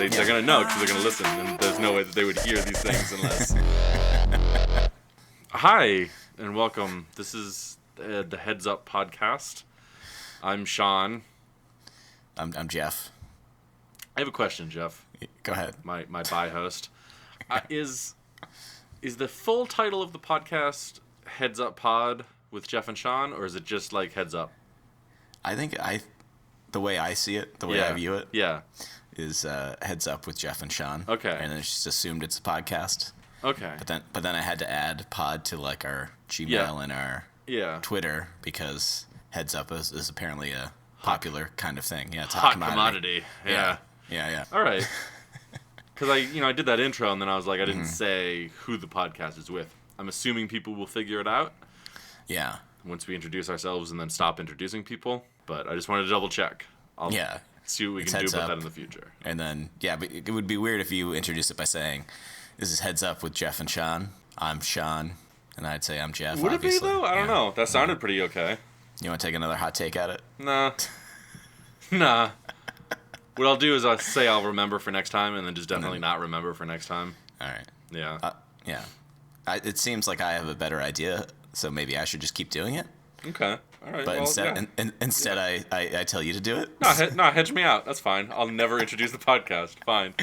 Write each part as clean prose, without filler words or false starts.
They're gonna know because they're gonna listen, and there's no way that they would hear these things unless. Hi and welcome. This is the Heads Up podcast. I'm Sean. I'm Jeff. I have a question, Jeff. Go ahead. My bi-host. Is the full title of the podcast Heads Up Pod with Jeff and Sean, or is it just like Heads Up? I think the way I see it, the way I view it, is Heads Up with Jeff and Sean. Okay. And then it's just assumed it's a podcast. Okay. But then I had to add pod to like our Gmail and our Twitter because Heads Up is apparently a popular kind of thing. Yeah, it's a hot commodity. Yeah. All right. Because I did that intro and then I was like, I didn't say who the podcast is with. I'm assuming people will figure it out. Yeah. Once we introduce ourselves and then stop introducing people. But I just wanted to double check. I'll see what we can do about that in the future. And then, but it would be weird if you introduce it by saying, this is Heads Up with Jeff and Sean. I'm Sean. And I'd say I'm Jeff. Would obviously. It be, though? I don't know. That sounded pretty okay. You want to take another hot take at it? Nah. What I'll do is I'll say I'll remember for next time and then just definitely not remember for next time. All right. Yeah. It seems like I have a better idea, so maybe I should just keep doing it. Okay. All right. But instead I tell you to do it? No, hedge me out. That's fine. I'll never introduce the podcast. Fine.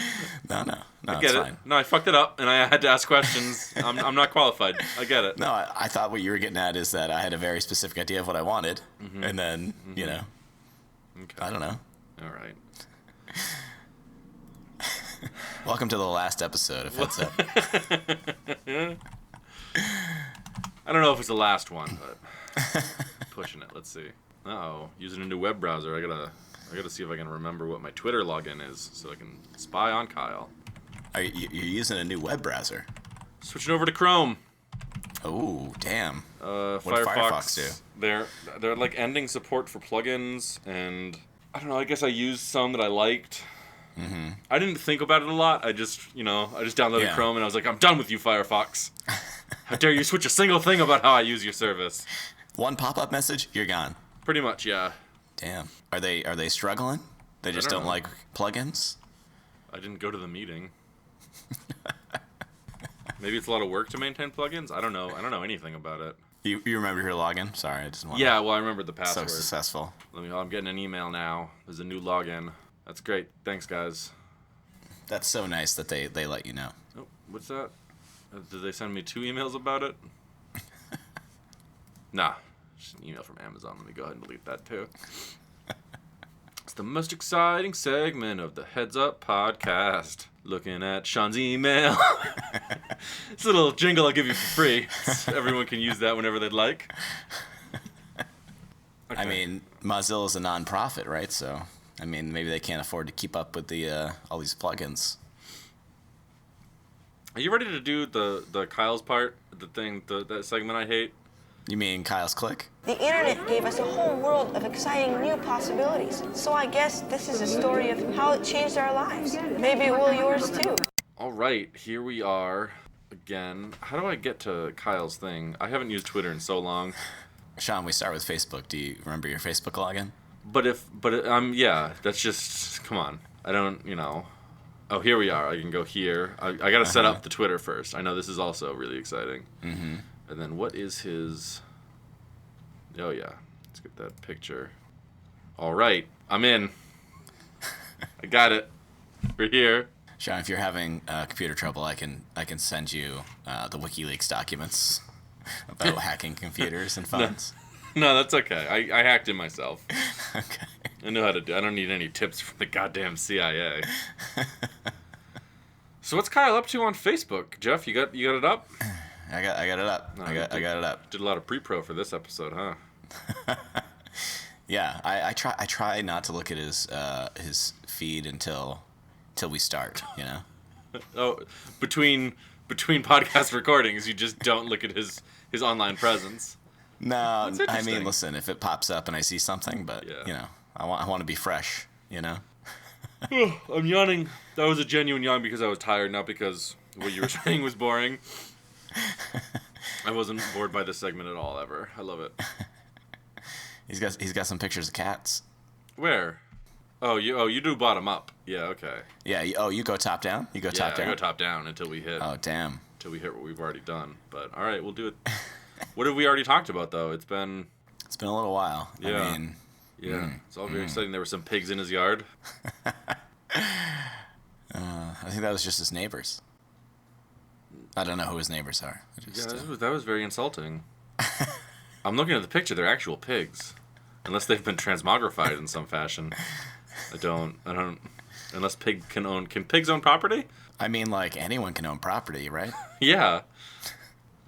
No, I get it. Fine. No, I fucked it up, and I had to ask questions. I'm not qualified. I get it. No, I thought what you were getting at is that I had a very specific idea of what I wanted, and then, Okay. I don't know. All right. Welcome to the last episode of Heads Up. I don't know if it's the last one, but pushing it. Let's see. Using a new web browser. I gotta see if I can remember what my Twitter login is so I can spy on Kyle. You're using a new web browser? Switching over to Chrome. Oh, damn. What did Firefox do? They're like ending support for plugins, and I don't know. I guess I used some that I liked. Mm-hmm. I didn't think about it a lot. I just downloaded Chrome and I was like, I'm done with you, Firefox. How dare you switch a single thing about how I use your service? One pop-up message, you're gone. Pretty much, yeah. Damn. Are they struggling? They just don't like plugins? I didn't go to the meeting. Maybe it's a lot of work to maintain plugins. I don't know. I don't know anything about it. You remember your login? Sorry, I just want. Yeah, well, I remembered the password. So successful. I'm getting an email now. There's a new login. That's great. Thanks, guys. That's so nice that they let you know. Oh, what's that? Did they send me 2 emails about it? Nah. Just an email from Amazon. Let me go ahead and delete that, too. It's the most exciting segment of the Heads Up podcast. Looking at Sean's email. It's a little jingle I'll give you for free. Everyone can use that whenever they'd like. Okay. I mean, Mozilla's a non-profit, right? So, I mean, maybe they can't afford to keep up with the all these plugins. Are you ready to do the Kyle's part? That segment I hate? You mean Kyle's Click? The internet gave us a whole world of exciting new possibilities. So I guess this is a story of how it changed our lives. Maybe it will yours too. All right, here we are again. How do I get to Kyle's thing? I haven't used Twitter in so long. Sean, we start with Facebook. Do you remember your Facebook login? That's just, come on. I don't, Oh, here we are. I can go here. I got to set up the Twitter first. I know this is also really exciting. Mm-hmm. And then what is his... Oh, yeah. Let's get that picture. All right. I'm in. I got it. We're here. Sean, if you're having computer trouble, I can send you the WikiLeaks documents about hacking computers and phones. No, that's okay. I hacked it myself. Okay. I know how to do. I don't need any tips from the goddamn CIA. So what's Kyle up to on Facebook, Jeff? You got it up? I got it up. No, I got it up. Did a lot of pre-pro for this episode, huh? Yeah, I try not to look at his feed until we start. Oh, between podcast recordings, you just don't look at his online presence. No, I mean, listen, if it pops up and I see something, but I want to be fresh. I'm yawning. That was a genuine yawn because I was tired, not because what you were saying was boring. I wasn't bored by this segment at all, ever. I love it. He's got some pictures of cats. Where? you do bottom up. Yeah, okay. Yeah. You go top down. You go top down. I go top down until we hit. Oh damn. Until we hit what we've already done. But all right, we'll do it. What have we already talked about though? It's been a little while. Yeah. I mean, it's all very exciting. There were some pigs in his yard. I think that was just his neighbors. I don't know who his neighbors are. That was very insulting. I'm looking at the picture. They're actual pigs, unless they've been transmogrified in some fashion. I don't. Unless can pigs own property? I mean, like anyone can own property, right? Yeah.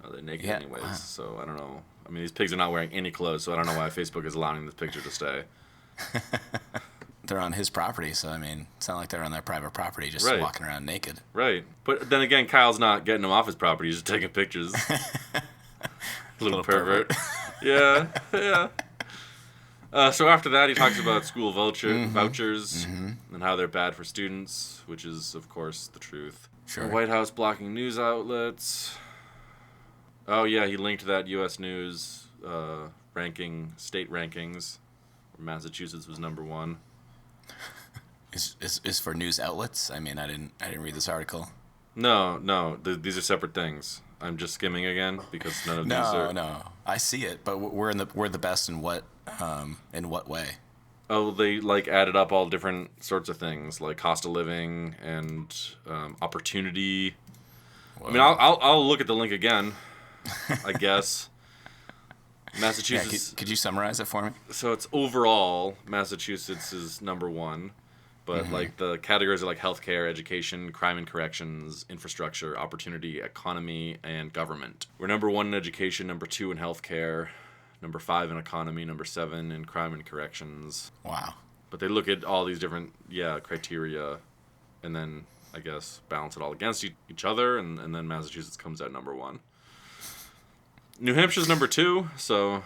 Oh, they're naked anyways, so I don't know. I mean, these pigs are not wearing any clothes, so I don't know why Facebook is allowing this picture to stay. They're on his property, so I mean, it's not like they're on their private property just walking around naked. Right. But then again, Kyle's not getting them off his property, he's just taking pictures. Little pervert. Yeah. So after that, he talks about school vouchers and how they're bad for students, which is, of course, the truth. Sure. The White House blocking news outlets. Oh, yeah, he linked that U.S. News state rankings. Where Massachusetts was number 1. Is for news outlets? I mean, I didn't read this article. No, these are separate things. I'm just skimming again because none of these are. No, I see it, but we're the best in what way? Oh, they added up all different sorts of things like cost of living and opportunity. Whoa. I mean, I'll look at the link again. I guess. Massachusetts. Yeah, could you summarize it for me? So it's overall Massachusetts is number 1. But the categories are like healthcare, education, crime and corrections, infrastructure, opportunity, economy, and government. We're number 1 in education, number 2 in healthcare, number 5 in economy, number 7 in crime and corrections. Wow. But they look at all these different criteria, and then I guess balance it all against each other, and then Massachusetts comes out number 1. New Hampshire's number 2, so.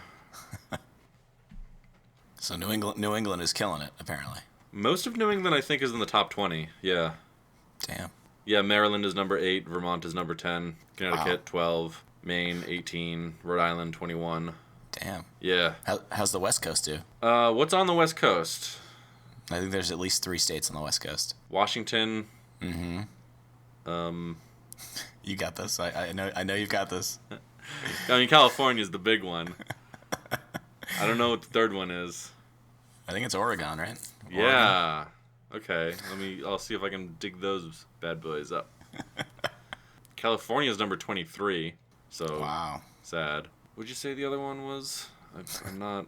So New England is killing it apparently. Most of New England, I think, is in the top 20. Yeah. Damn. Yeah, Maryland is number 8. Vermont is number 10. Connecticut, 12. Maine, 18. Rhode Island, 21. Damn. Yeah. How's the West Coast do? What's on the West Coast? I think there's at least 3 states on the West Coast. Washington. Mm-hmm. You got this. I know you've got this. I mean, California's the big one. I don't know what the third one is. I think it's Oregon, right? Yeah. Okay. I'll see if I can dig those bad boys up. California's number 23. So wow. Sad. What'd you say the other one was? I'm not.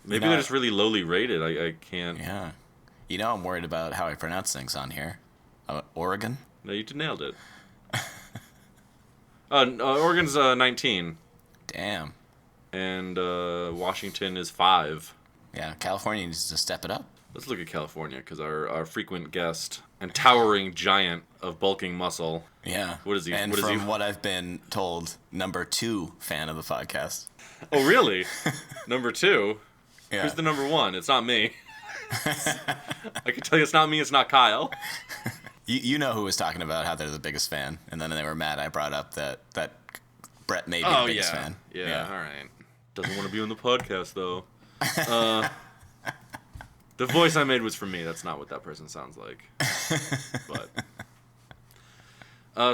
Maybe they're just really lowly rated. I can't. Yeah. I'm worried about how I pronounce things on here. Oregon? No, you nailed it. Oregon's 19. Damn. And Washington is 5. Yeah, California needs to step it up. Let's look at California, because our frequent guest and towering giant of bulking muscle. Yeah. What is he? And what I've been told, number 2 fan of the podcast. Oh, really? Number 2? Yeah. Who's the number 1? It's not me. I can tell you it's not me, it's not Kyle. You know who was talking about how they're the biggest fan, and then they were mad I brought up that Brett may be the biggest fan. Yeah, all right. Doesn't want to be on the podcast, though. The voice I made was for me. That's not what that person sounds like. But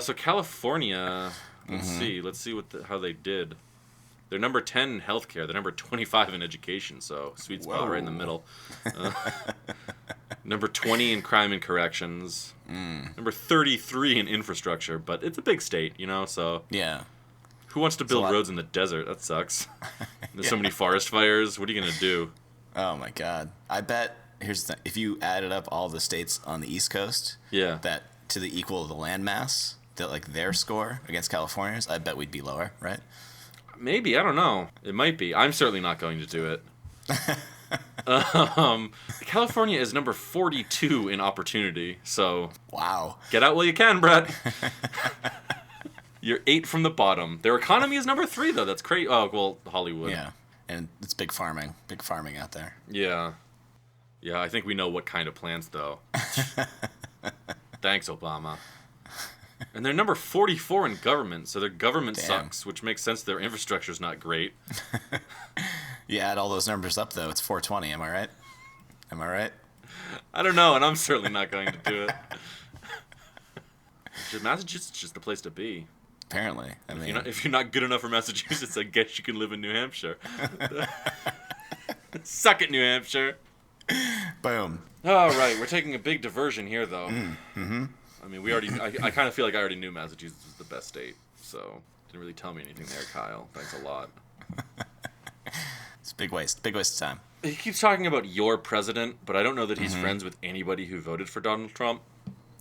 so California, let's see how they did. They're number 10 in healthcare. They're number 25 in education, so sweet spot right in the middle. Number 20 in crime and corrections. Number 33 in infrastructure, but it's a big state, so. Yeah. Who wants to build roads in the desert? That sucks. There's so many forest fires. What are you going to do? Oh, my God. I bet, here's the thing. If you added up all the states on the East Coast, that to the equal of the land mass, their score against California's, I bet we'd be lower, right? Maybe. I don't know. It might be. I'm certainly not going to do it. California is number 42 in opportunity, so... Wow. Get out while you can, Brett. You're 8 from the bottom. Their economy is number 3, though. That's crazy. Oh, well, Hollywood. Yeah, and it's big farming out there. Yeah. Yeah, I think we know what kind of plants, though. Thanks, Obama. And they're number 44 in government, so their government sucks, which makes sense. Their infrastructure's not great. You add all those numbers up, though, it's 420. Am I right? I don't know, and I'm certainly not going to do it. Massachusetts is just the place to be. Apparently. I mean, if you're not good enough for Massachusetts, I guess you can live in New Hampshire. Suck it, New Hampshire. Boom. All right, we're taking a big diversion here, though. Mm-hmm. I mean, I kind of feel like I already knew Massachusetts was the best state, so didn't really tell me anything there, Kyle. Thanks a lot. It's a big waste of time. He keeps talking about your president, but I don't know that he's friends with anybody who voted for Donald Trump.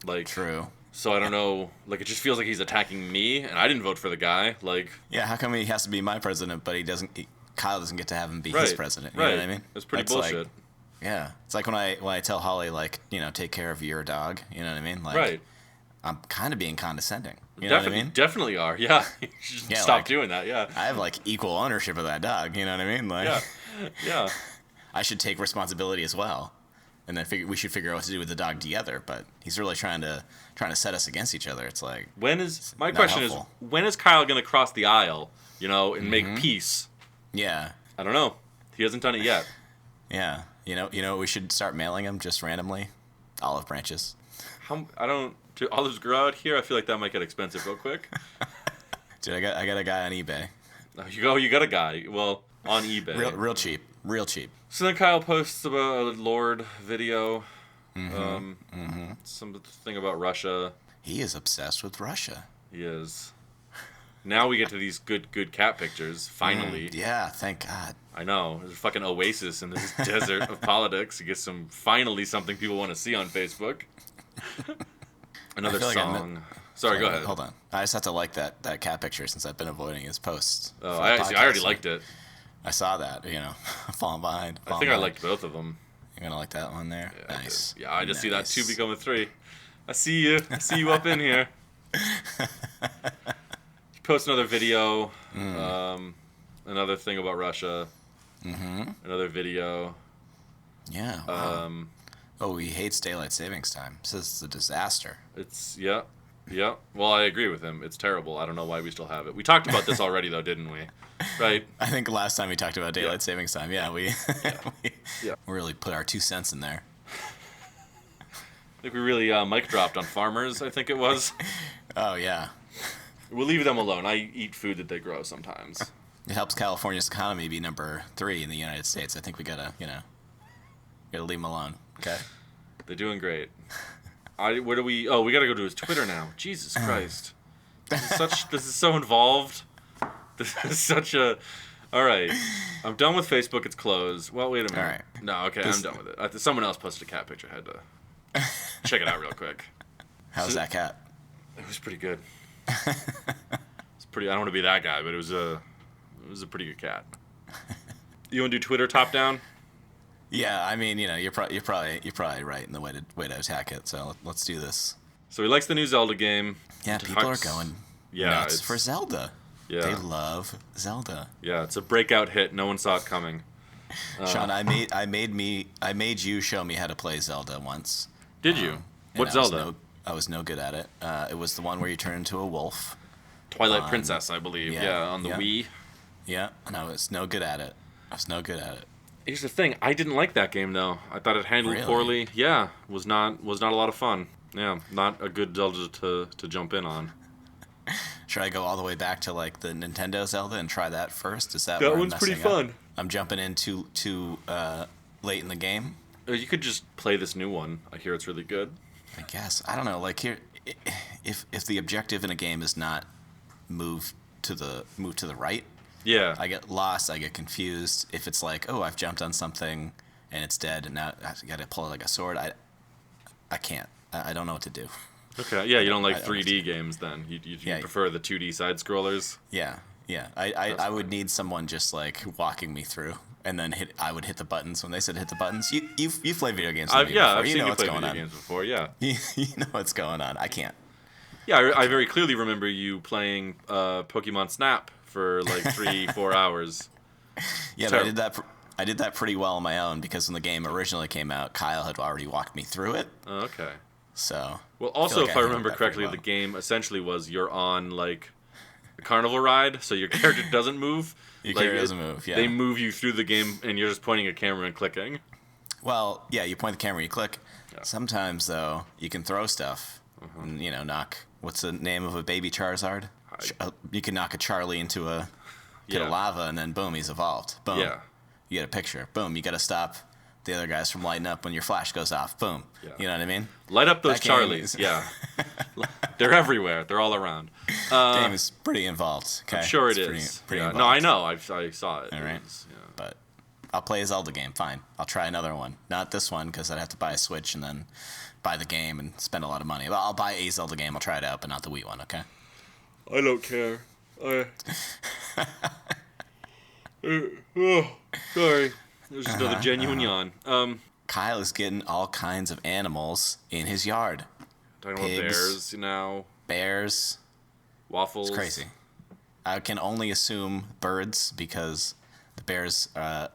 Like, true. So I don't know. Like, it just feels like he's attacking me, and I didn't vote for the guy. Like, yeah, how come he has to be my president, but Kyle doesn't get to have him be his president? You know what I mean? That's pretty bullshit. Like, yeah, it's like when I tell Holly, like, take care of your dog. You know what I mean? Like, I'm kind of being condescending. You know what I mean? Definitely are. Yeah. You should stop doing that. Yeah. I have like equal ownership of that dog. You know what I mean? Like, yeah. I should take responsibility as well, and then we should figure out what to do with the dog together. But he's really trying to set us against each other. It's like, my question is, when is Kyle gonna cross the aisle? And make peace? Yeah. I don't know. He hasn't done it yet. Yeah. We should start mailing him just randomly, olive branches. Do olives grow out here? I feel like that might get expensive real quick. Dude, I got a guy on eBay. You got a guy. Well, on eBay. Real cheap. So then Kyle posts about a Lord video. Something about Russia. He is obsessed with Russia. He is. Now we get to these good cat pictures, finally. Yeah, thank God. I know. There's a fucking oasis in this desert of politics. You get finally something people want to see on Facebook. Another song. Sorry, go ahead. Hold on. I just have to like that cat picture since I've been avoiding his posts. Oh, I already liked it. I saw that, falling behind. I think I liked both of them. You're going to like that one there? Yeah, nice. I just see that 2 become a 3. I see you. I see you up in here. Post another video. Another thing about Russia. Another video. Yeah. Wow. He hates daylight savings time. Says it's a disaster. Yeah. Well, I agree with him. It's terrible. I don't know why we still have it. We talked about this already, though, didn't we? Right? I think last time we talked about daylight savings time, we really put our 2 cents in there. I think we really mic dropped on farmers, I think it was. Oh, yeah. We'll leave them alone. I eat food that they grow sometimes. It helps California's economy be number 3 in the United States. I think we gotta leave them alone. Okay? They're doing great. Where do we... Oh, we gotta go to his Twitter now. Jesus Christ. This is so involved. This is such a... All right. I'm done with Facebook. It's closed. Well, wait a minute. All right. No, okay, I'm done with it. Someone else posted a cat picture. I had to check it out real quick. How's that cat? It was pretty good. It's pretty... I don't want to be that guy, but it was a pretty good cat. You want to do Twitter top down? Yeah, I mean, you're probably right in the way to attack it. So let's do this. So he likes the new Zelda game. Yeah, people are going nuts for Zelda. Yeah, they love Zelda. Yeah, it's a breakout hit. No one saw it coming. Sean, I made you show me how to play Zelda once. Did you? What Zelda? I was no good at it. It was the one where you turn into a wolf. Twilight Princess, I believe. Yeah, on the Wii. Yeah, and I was no good at it. Here's the thing. I didn't like that game though. I thought it handled poorly. Yeah, was not a lot of fun. Yeah, not a good Zelda to jump in on. Should I go all the way back to like the Nintendo Zelda and try that first? Is that one's pretty fun? I'm jumping in too late in the game. You could just play this new one. I hear it's really good. I guess I don't know. Like here, if the objective in a game is not move to the right. Yeah. I get lost. I get confused. If it's like, oh, I've jumped on something and it's dead, and now I got to pull it like a sword. I can't. I don't know what to do. Okay. Yeah, you don't like 3D games then. You prefer the 2D side scrollers. Yeah. I would need someone just like walking me through, and then I would hit the buttons when they said hit the buttons. You played video games. I've seen you play video games before. Yeah. You know what's going on. I can't. Yeah, I very clearly remember you playing Pokemon Snap for like 3-4 hours. Yeah, but I did that pretty well on my own because when the game originally came out, Kyle had already walked me through it. Oh, okay. So. Well, also, if I remember correctly, the game essentially was you're on like a carnival ride, so your character doesn't move. Your character doesn't move. Yeah. They move you through the game, and you're just pointing a camera and clicking. Well, yeah, you point the camera, you click. Yeah. Sometimes, though, you can throw stuff and, knock. What's the name of a baby Charizard? You can knock a Charlie into a pit of lava, and then boom, he's evolved. Boom. Yeah. You get a picture. Boom, you got to stop the other guys from lighting up when your flash goes off. Boom. Yeah. You know what I mean? Light up those Charlies. Yeah. They're everywhere. They're all around. Game is pretty involved. Okay? I'm sure it's pretty involved. No, I know. I saw it. All right. But I'll play a Zelda game. Fine. I'll try another one. Not this one, because I'd have to buy a Switch and then buy the game and spend a lot of money. Well, I'll buy a Zelda game. I'll try it out, but not the Wii one, okay? I don't care. Sorry. There's just another genuine yawn. Kyle is getting all kinds of animals in his yard. Talking about bears now. Bears. Waffles. It's crazy. I can only assume birds because the bears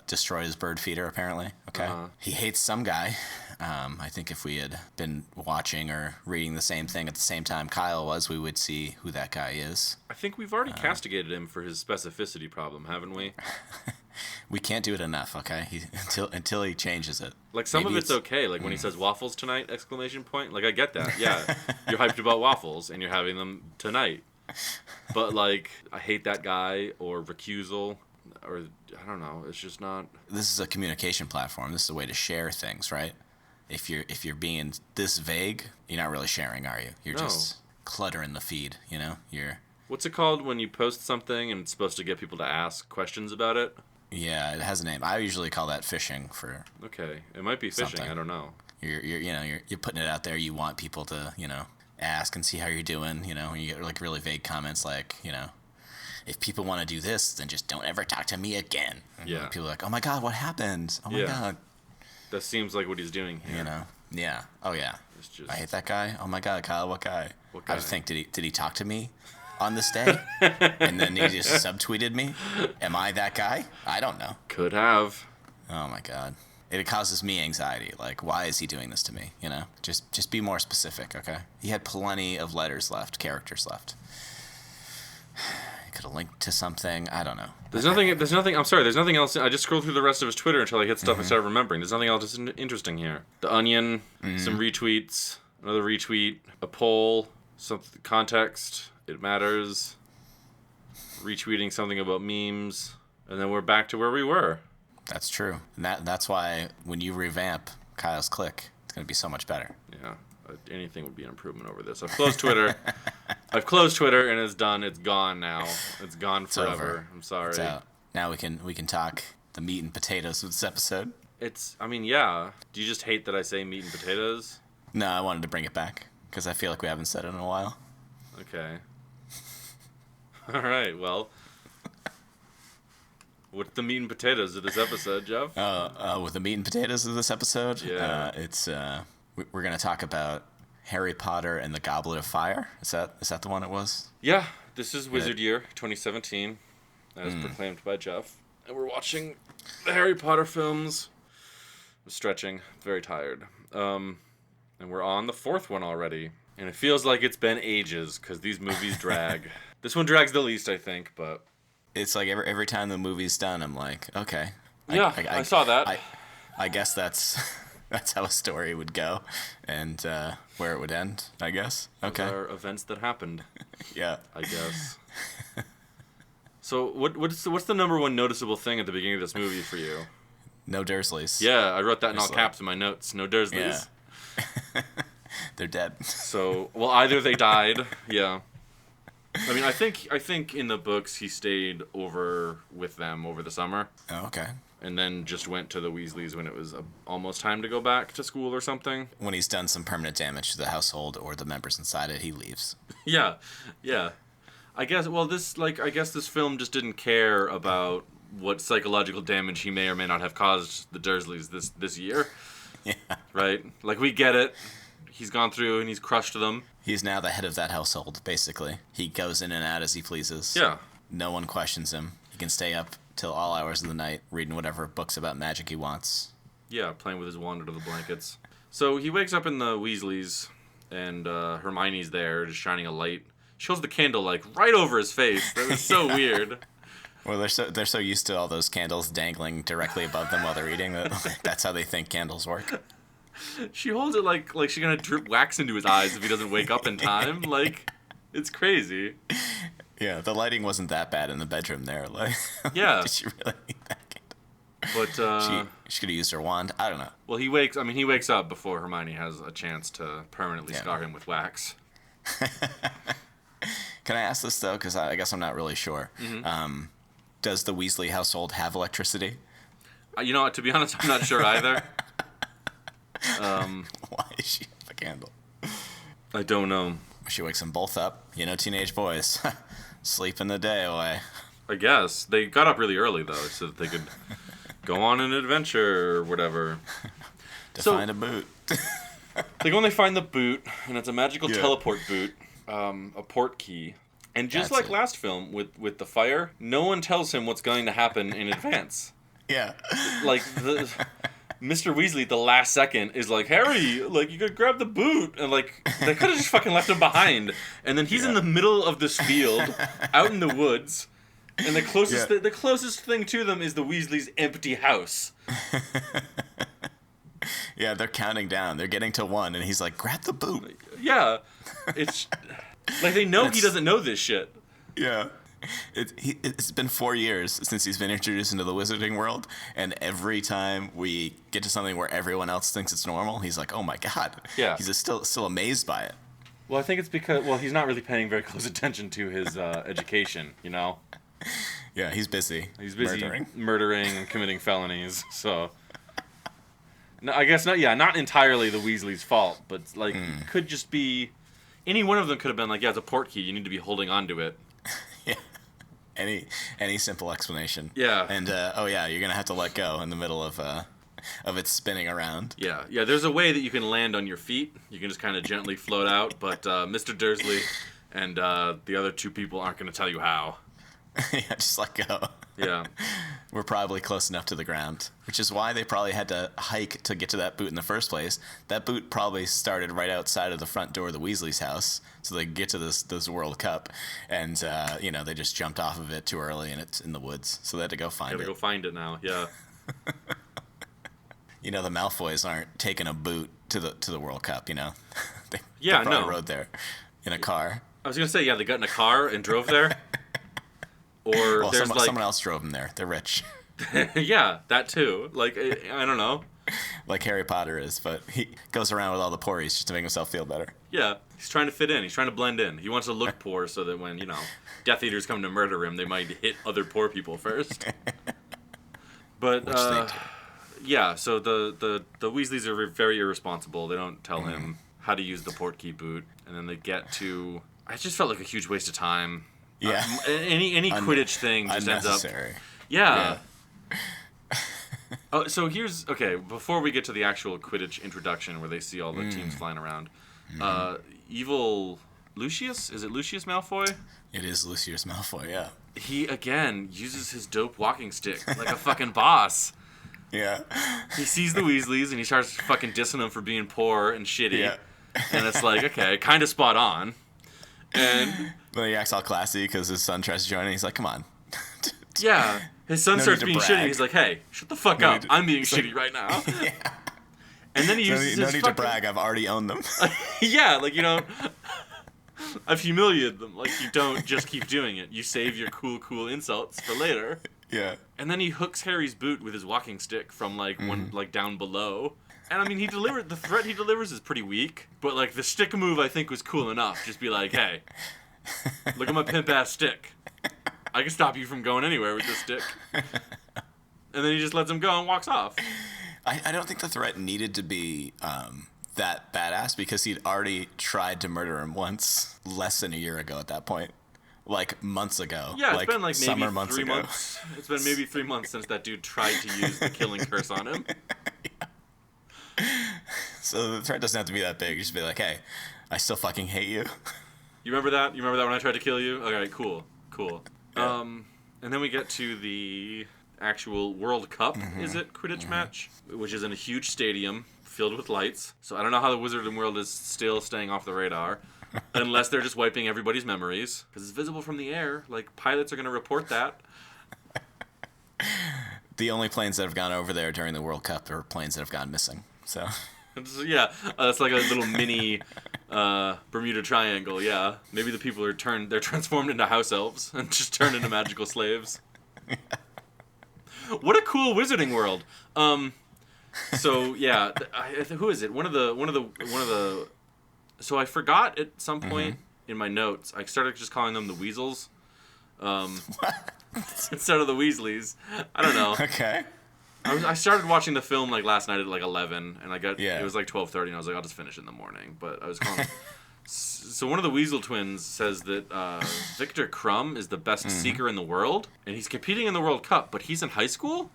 destroyed his bird feeder, apparently. Okay. He hates some guy. I think if we had been watching or reading the same thing at the same time Kyle was, we would see who that guy is. I think we've already castigated him for his specificity problem, haven't we? We can't do it enough, okay? Until he changes it. Like, some of it's okay. Like, when he says waffles tonight, ! Like, I get that. Yeah, you're hyped about waffles, and you're having them tonight. But, like, I hate that guy, or recusal, or, I don't know, it's just not... This is a communication platform. This is a way to share things, right? If you're being this vague, you're not really sharing, are you? You're just cluttering the feed, You're... What's it called when you post something and it's supposed to get people to ask questions about it? Yeah, it has a name. I usually call that phishing for. Okay, it might be phishing. I don't know. You're putting it out there. You want people to ask and see how you're doing. And you get like really vague comments like if people want to do this, then just don't ever talk to me again. And people are like, oh my god, what happened? Oh my god. That seems like what he's doing here. Yeah. Oh yeah. It's just... I hate that guy. Oh my god, Kyle, what guy? I would think, did he talk to me on this day? And then he just subtweeted me? Am I that guy? I don't know. Could have. Oh my god. It causes me anxiety. Like, why is he doing this to me? Just be more specific, okay? He had plenty of characters left. He could have linked to something. I don't know. There's nothing. I'm sorry. There's nothing else. I just scrolled through the rest of his Twitter until I hit stuff I started remembering. There's nothing else interesting here. The Onion, some retweets, another retweet, a poll, some context. It matters. Retweeting something about memes, and then we're back to where we were. That's true. And that's why when you revamp Kyle's Click, it's going to be so much better. Yeah. Anything would be an improvement over this. I've closed Twitter. And it's done. It's gone now. It's gone forever. It's over. I'm sorry. It's out. Now we can talk the meat and potatoes of this episode. Yeah. Do you just hate that I say meat and potatoes? No, I wanted to bring it back because I feel like we haven't said it in a while. Okay. All right. Well, what's the meat and potatoes of this episode, Jeff? With the meat and potatoes of this episode, yeah. We're gonna talk about Harry Potter and the Goblet of Fire. Is that the one it was? Yeah. This is Wizard Year 2017, as proclaimed by Jeff, and we're watching the Harry Potter films. I'm stretching, very tired, and we're on the fourth one already. And it feels like it's been ages, because these movies drag. This one drags the least, I think, but... It's like every time the movie's done, I'm like, okay. Yeah, I saw that. I guess that's how a story would go, and where it would end, I guess. Okay. Those are events that happened. Yeah. I guess. So what's the number one noticeable thing at the beginning of this movie for you? No Dursleys. Yeah, I wrote that in all caps in my notes. No Dursleys. Yeah. They're dead. So, well, either they died, yeah. I mean, I think in the books he stayed over with them over the summer. Oh, okay. And then just went to the Weasleys when it was almost time to go back to school or something. When he's done some permanent damage to the household or the members inside it, he leaves. Yeah. I guess this film just didn't care about what psychological damage he may or may not have caused the Dursleys this year. Yeah. Right? Like, we get it. He's gone through and he's crushed them. He's now the head of that household, basically. He goes in and out as he pleases. Yeah. No one questions him. He can stay up till all hours of the night, reading whatever books about magic he wants. Yeah, playing with his wand under the blankets. So he wakes up in the Weasleys, and Hermione's there, just shining a light. She holds the candle, like, right over his face. That was so weird. Well, they're so used to all those candles dangling directly above them while they're eating that that's how they think candles work. She holds it like she's gonna drip wax into his eyes if he doesn't wake up in time. Like, it's crazy. Yeah, the lighting wasn't that bad in the bedroom there. Like, Yeah. did she really need that candle? But She could have used her wand. I don't know. well, he wakes up before Hermione has a chance to permanently scar him with wax. Can I ask this though? Because I guess I'm not really sure. Does the Weasley household have electricity? You know what? To be honest, I'm not sure either. Why does she have a candle? I don't know. She wakes them both up. You know, teenage boys sleeping the day away. I guess they got up really early though, so that they could go on an adventure or whatever. To find a boot. They go and they find the boot, and it's a magical Yeah. teleport boot, a port key. And just That's like it. last film with the fire, no one tells him what's going to happen in advance. Yeah. Like Mr. Weasley, at the last second, is like, Harry, like, you could grab the boot. And, like, they could have just fucking left him behind. And then he's in the middle of this field, out in the woods. And the closest thing to them is the Weasley's empty house. Yeah, they're counting down. They're getting to 1, and he's like, grab the boot. Yeah. It's... Like, they know he doesn't know this shit. Yeah. It's been 4 years since he's been introduced into the wizarding world, and every time we get to something where everyone else thinks it's normal, he's like, oh my god. Yeah. He's still amazed by it. Well, I think it's because... Well, he's not really paying very close attention to his education, you know? Yeah, he's busy. He's busy murdering. murdering and committing felonies, so... No, I guess not. Yeah, not entirely the Weasley's fault, but like could just be any one of them could have been like, yeah, it's a port key. You need to be holding on to it. Yeah. Any simple explanation. Yeah. And you're gonna have to let go in the middle of it spinning around. Yeah. There's a way that you can land on your feet. You can just kind of gently float out, but Mr. Dursley and the other two people aren't going to tell you how. Yeah, just let go. Yeah. We're probably close enough to the ground, which is why they probably had to hike to get to that boot in the first place. That boot probably started right outside of the front door of the Weasley's house, so they could get to this World Cup, and they just jumped off of it too early, and it's in the woods, so they had to go find it. Gotta go find it now. Yeah. The Malfoys aren't taking a boot to the World Cup. They probably no. rode there in a car. I was gonna say, yeah, they got in a car and drove there. Or Well, there's someone else drove them there. They're rich. yeah, that too. Like, I don't know. Like Harry Potter is, but he goes around with all the pories just to make himself feel better. Yeah, he's trying to fit in. He's trying to blend in. He wants to look poor so that when, Death Eaters come to murder him, they might hit other poor people first. But, Which they do. yeah, so the Weasleys are very irresponsible. They don't tell him how to use the portkey boot. And then they get to... I just felt like a huge waste of time. Yeah. Any Quidditch thing just ends up... Unnecessary. Yeah. So here's... Okay, before we get to the actual Quidditch introduction where they see all the teams flying around, evil Lucius? Is it Lucius Malfoy? It is Lucius Malfoy, yeah. He, again, uses his dope walking stick like a fucking boss. Yeah. He sees the Weasleys and he starts fucking dissing them for being poor and shitty. Yeah. And it's like, okay, kind of spot on. And... Then he acts all classy because his son tries to join, and he's like, come on. Yeah. His son No starts need to being brag. shitty. He's like, hey, shut the fuck No up. need to- I'm being shitty right now. Yeah. And then he No, uses no his need fucking... to brag, I've already owned them. Yeah, like, I've humiliated them. Like, you don't just keep doing it. You save your cool insults for later. Yeah. And then he hooks Harry's boot with his walking stick from, like, one, like, down below. And, I mean, the threat he delivers is pretty weak. But, like, the stick move, I think, was cool enough. Just be like, hey, look at my pimp-ass stick. I can stop you from going anywhere with this stick. And then he just lets him go and walks off. I don't think the threat needed to be that badass because he'd already tried to murder him once less than a year ago at that point. Like, months ago. Yeah, it's been, like, summer maybe months 3 ago. months. It's been maybe 3 months since that dude tried to use the killing curse on him. So the threat doesn't have to be that big. Just be like, hey, I still fucking hate you. You remember that? You remember that when I tried to kill you? Okay, cool. Yeah. And then we get to the actual World Cup, is it? Quidditch match? Which is in a huge stadium filled with lights. So I don't know how the Wizarding world is still staying off the radar. Unless they're just wiping everybody's memories. Because it's visible from the air. Like, pilots are going to report that. The only planes that have gone over there during the World Cup are planes that have gone missing. So. Yeah, it's like a little mini Bermuda Triangle. Yeah, maybe the people they're transformed into house elves and just turned into magical slaves. What a cool wizarding world. So yeah, who is it? One of the. So I forgot at some point in my notes. I started just calling them the Weasels. Instead of the Weasleys. I don't know. Okay. I started watching the film like last night at like 11, and it was like 12:30, and I was like, I'll just finish it in the morning. But I was calling. So one of the Weasel twins says that Victor Crumb is the best seeker in the world, and he's competing in the World Cup, but he's in high school.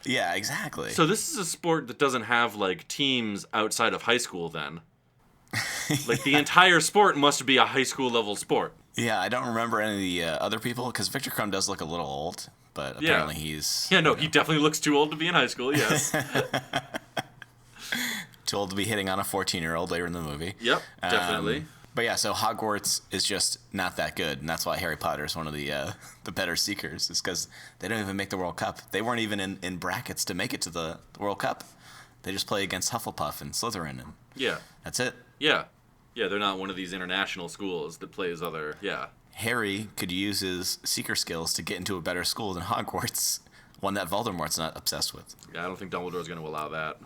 Yeah, exactly. So this is a sport that doesn't have like teams outside of high school. Then, like the entire sport must be a high school level sport. Yeah, I don't remember any of the other people because Victor Crumb does look a little old. But apparently he's... Yeah, no, he definitely looks too old to be in high school, yes. Too old to be hitting on a 14-year-old later in the movie. Yep, definitely. But yeah, so Hogwarts is just not that good, and that's why Harry Potter is one of the better seekers, is because they don't even make the World Cup. They weren't even in brackets to make it to the World Cup. They just play against Hufflepuff and Slytherin, and that's it. Yeah. Yeah, they're not one of these international schools that plays other... Yeah. Harry could use his seeker skills to get into a better school than Hogwarts, one that Voldemort's not obsessed with. Yeah, I don't think Dumbledore's going to allow that.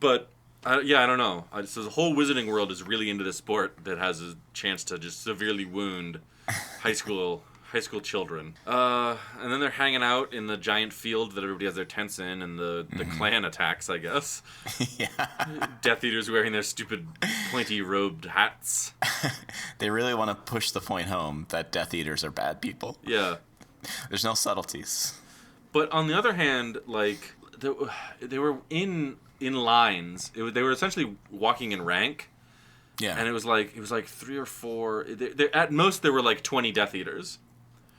But, I don't know. So the whole wizarding world is really into this sport that has a chance to just severely wound high school children. And then they're hanging out in the giant field that everybody has their tents in, and the clan attacks, I guess. Yeah. Death Eaters wearing their stupid pointy-robed hats. They really want to push the point home that Death Eaters are bad people. Yeah. There's no subtleties. But on the other hand, like, they were in lines. They were essentially walking in rank. Yeah. And it was like 3 or 4. At most, there were like 20 Death Eaters.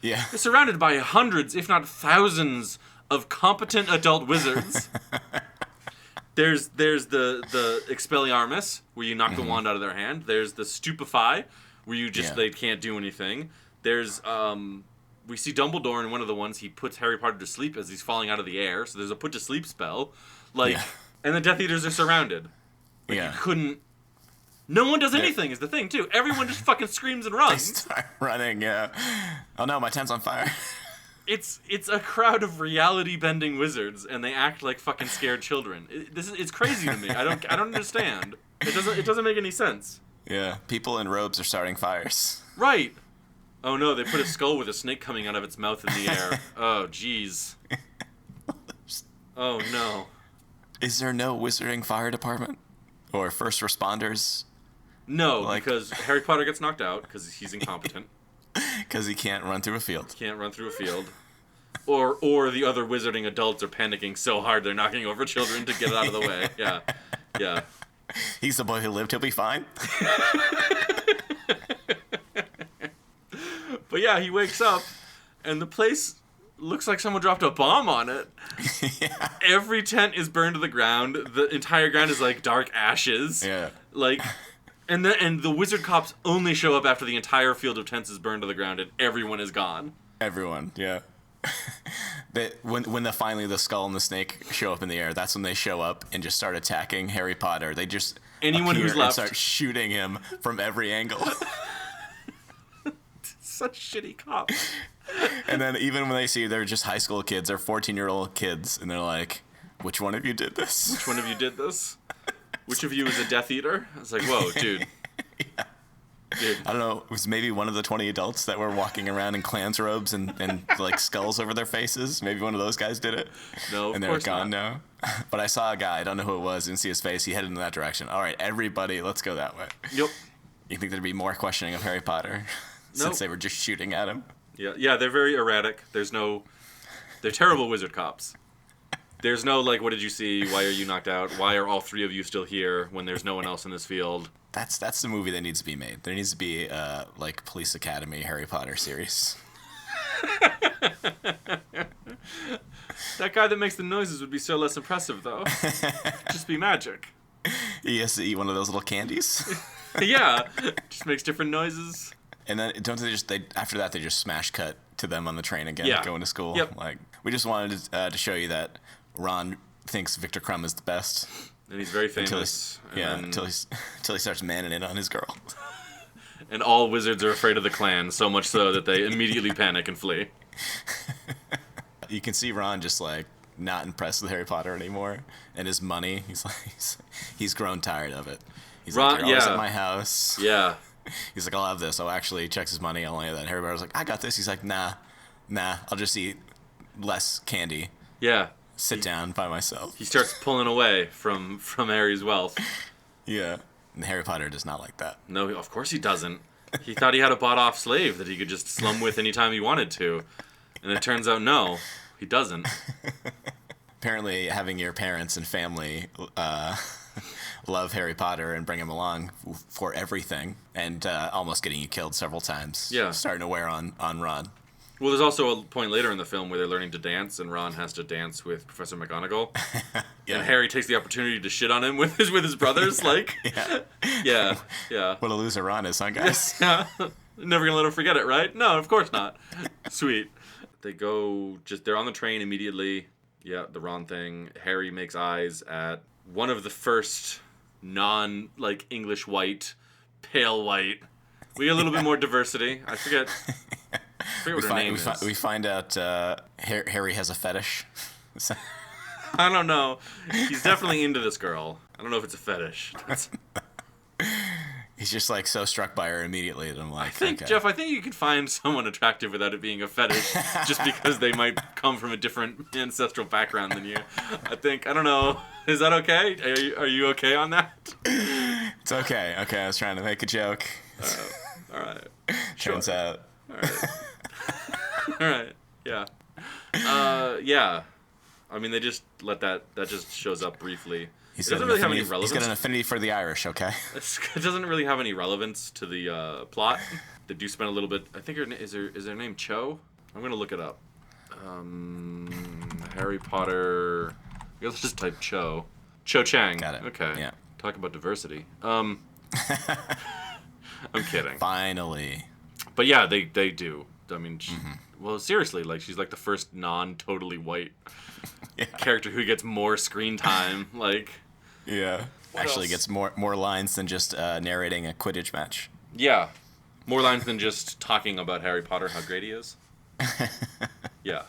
Yeah. They're surrounded by hundreds, if not thousands, of competent adult wizards. There's the Expelliarmus, where you knock the wand out of their hand. There's the Stupefy, where you just they can't do anything. There's we see Dumbledore in one of the ones. He puts Harry Potter to sleep as he's falling out of the air. So there's a put to sleep spell, and the Death Eaters are surrounded. Like, you couldn't. No one does anything is the thing, too. Everyone just fucking screams and runs. They start running, yeah. Oh no, my tent's on fire. It's a crowd of reality-bending wizards, and they act like fucking scared children. It's crazy to me. I don't understand. It doesn't make any sense. Yeah, people in robes are starting fires. Right. Oh no, they put a skull with a snake coming out of its mouth in the air. Oh jeez. Oh no. Is there no wizarding fire department? Or first responders? No, because Harry Potter gets knocked out because he's incompetent. Because he can't run through a field. Can't run through a field. Or the other wizarding adults are panicking so hard they're knocking over children to get it out of the way. Yeah. Yeah. He's the boy who lived, he'll be fine. But yeah, he wakes up and the place looks like someone dropped a bomb on it. Yeah. Every tent is burned to the ground. The entire ground is like dark ashes. Yeah. Like, and the wizard cops only show up after the entire field of tents is burned to the ground and everyone is gone. Everyone, yeah. When finally the skull and the snake show up in the air, that's when they show up and just start attacking Harry Potter. They just anyone who's left start shooting him from every angle. Such shitty cops. And then even when they see they're just high school kids, they're 14-year-old kids, and they're like, "Which one of you did this? Which one of you did this? Which of you is a Death Eater?" I was like, "Whoa, dude." Yeah. Dude. I don't know. It was maybe one of the 20 adults that were walking around in clans robes and like skulls over their faces. Maybe one of those guys did it. No, and they're gone now. But I saw a guy. I don't know who it was. Didn't see his face. He headed in that direction. All right, everybody, let's go that way. Yep. You think there'd be more questioning of Harry Potter since they were just shooting at him? Yeah, they're very erratic. They're terrible wizard cops. There's no, like, what did you see? Why are you knocked out? Why are all 3 of you still here when there's no one else in this field? That's the movie that needs to be made. There needs to be, like, Police Academy Harry Potter series. That guy that makes the noises would be so less impressive, though. Just be magic. He has to eat one of those little candies. Yeah, just makes different noises. And then don't they after that they just smash cut to them on the train again, Yeah. going to school. Yep. Like, we just wanted to show you that Ron thinks Victor Crumb is the best. And he's very Until famous. until he starts manning in on his girl. And all wizards are afraid of the clan, so much so that they immediately panic and flee. You can see Ron just like not impressed with Harry Potter anymore, and his money. He's grown tired of it. He's Ron- like, "You're always yeah. at my house." Yeah. He's like, "I'll have this." Oh, actually, he checks his money. I'll only have that. Harry Potter's like, "I got this." He's like, Nah. I'll just eat less candy. Yeah. Sit down by myself." He starts pulling away from Harry's wealth. Yeah. And Harry Potter does not like that. No, of course he doesn't. He thought he had a bought-off slave that he could just slum with anytime he wanted to. And it turns out, no, he doesn't. Apparently, having your parents and family love Harry Potter and bring him along for everything, and almost getting you killed several times. Yeah. Starting to wear on Ron. Well, there's also a point later in the film where they're learning to dance, and Ron has to dance with Professor McGonagall. Yeah. And Harry takes the opportunity to shit on him with his brothers. Like, Yeah. yeah. What a loser Ron is, huh, guys? Yeah. Never gonna let him forget it, right? No, of course not. Sweet. They're on the train immediately. Yeah, the Ron thing. Harry makes eyes at one of the first English white, pale white. We get a little bit more diversity. I forget what her name is. We find out Harry has a fetish. I don't know. He's definitely into this girl. I don't know if it's a fetish. He's just like so struck by her immediately that I'm like, okay. Jeff, I think you could find someone attractive without it being a fetish, just because they might come from a different ancestral background than you. I don't know. Is that okay? Are you okay on that? It's okay. Okay, I was trying to make a joke. All right. Turns out. All right. All right. Yeah. Yeah. I mean, they just let that just shows up briefly. He's It doesn't really have any relevance. He's got an affinity for the Irish, okay? It doesn't really have any relevance to the plot. They do spend a little bit. I think is her name Cho? I'm gonna look it up. Harry Potter. I guess just type Cho. Cho Chang. Got it. Okay. Yeah. Talk about diversity. I'm kidding. Finally. But yeah, they do. I mean, well, seriously, like she's like the first non-totally white character who gets more screen time. Like. Yeah. What Actually else? gets more lines than just narrating a Quidditch match. Yeah. More lines than just talking about Harry Potter, how great he is. Yeah.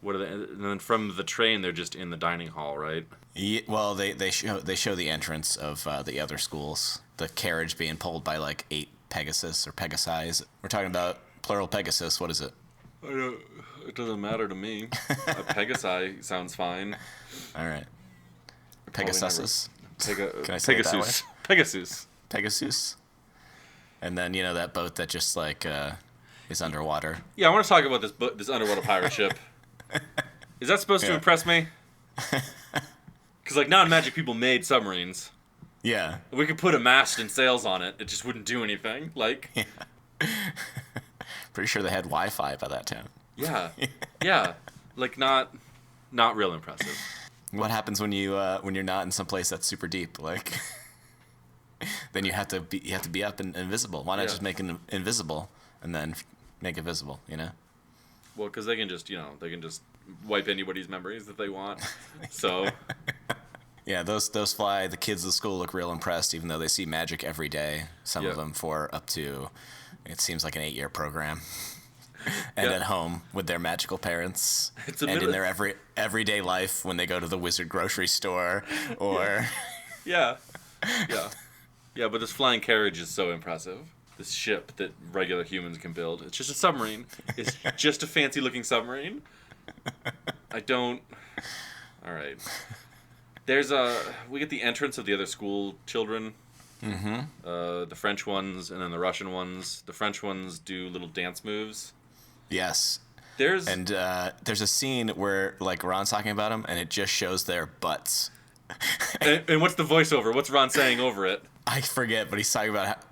What are they? And then from the train, they're just in the dining hall, right? Yeah, well, they show the entrance of the other schools. The carriage being pulled by like 8 Pegasus or Pegasi. We're talking about plural Pegasus. What is it? It doesn't matter to me. Pegasi sounds fine. All right. Pegasus. Can I say it that way? Pegasus. Pegasus. And then that boat that just like is underwater. Yeah, I want to talk about this underwater pirate ship. Is that supposed to impress me? Because like non-magic people made submarines. Yeah. We could put a mast and sails on it. It just wouldn't do anything. Like. Pretty sure they had Wi-Fi by that time. Yeah. Yeah. Like not real impressive. What happens when you're not in some place that's super deep? Like, then you have to be up and invisible. Why not just make it invisible and then make it visible? Well, because they can just wipe anybody's memories that they want. So. Yeah, those fly. The kids at school look real impressed, even though they see magic every day. Some of them for up to, it seems like an 8-year program. And at home with their magical parents, and in their everyday life when they go to the wizard grocery store, or Yeah. But this flying carriage is so impressive. This ship that regular humans can build. It's just a submarine. It's just a fancy looking submarine. All right. We get the entrance of the other school children. Mm-hmm. The French ones and then the Russian ones. The French ones do little dance moves. Yes. There's a scene where like Ron's talking about them, and it just shows their butts. and what's the voiceover? What's Ron saying over it? I forget, but he's talking about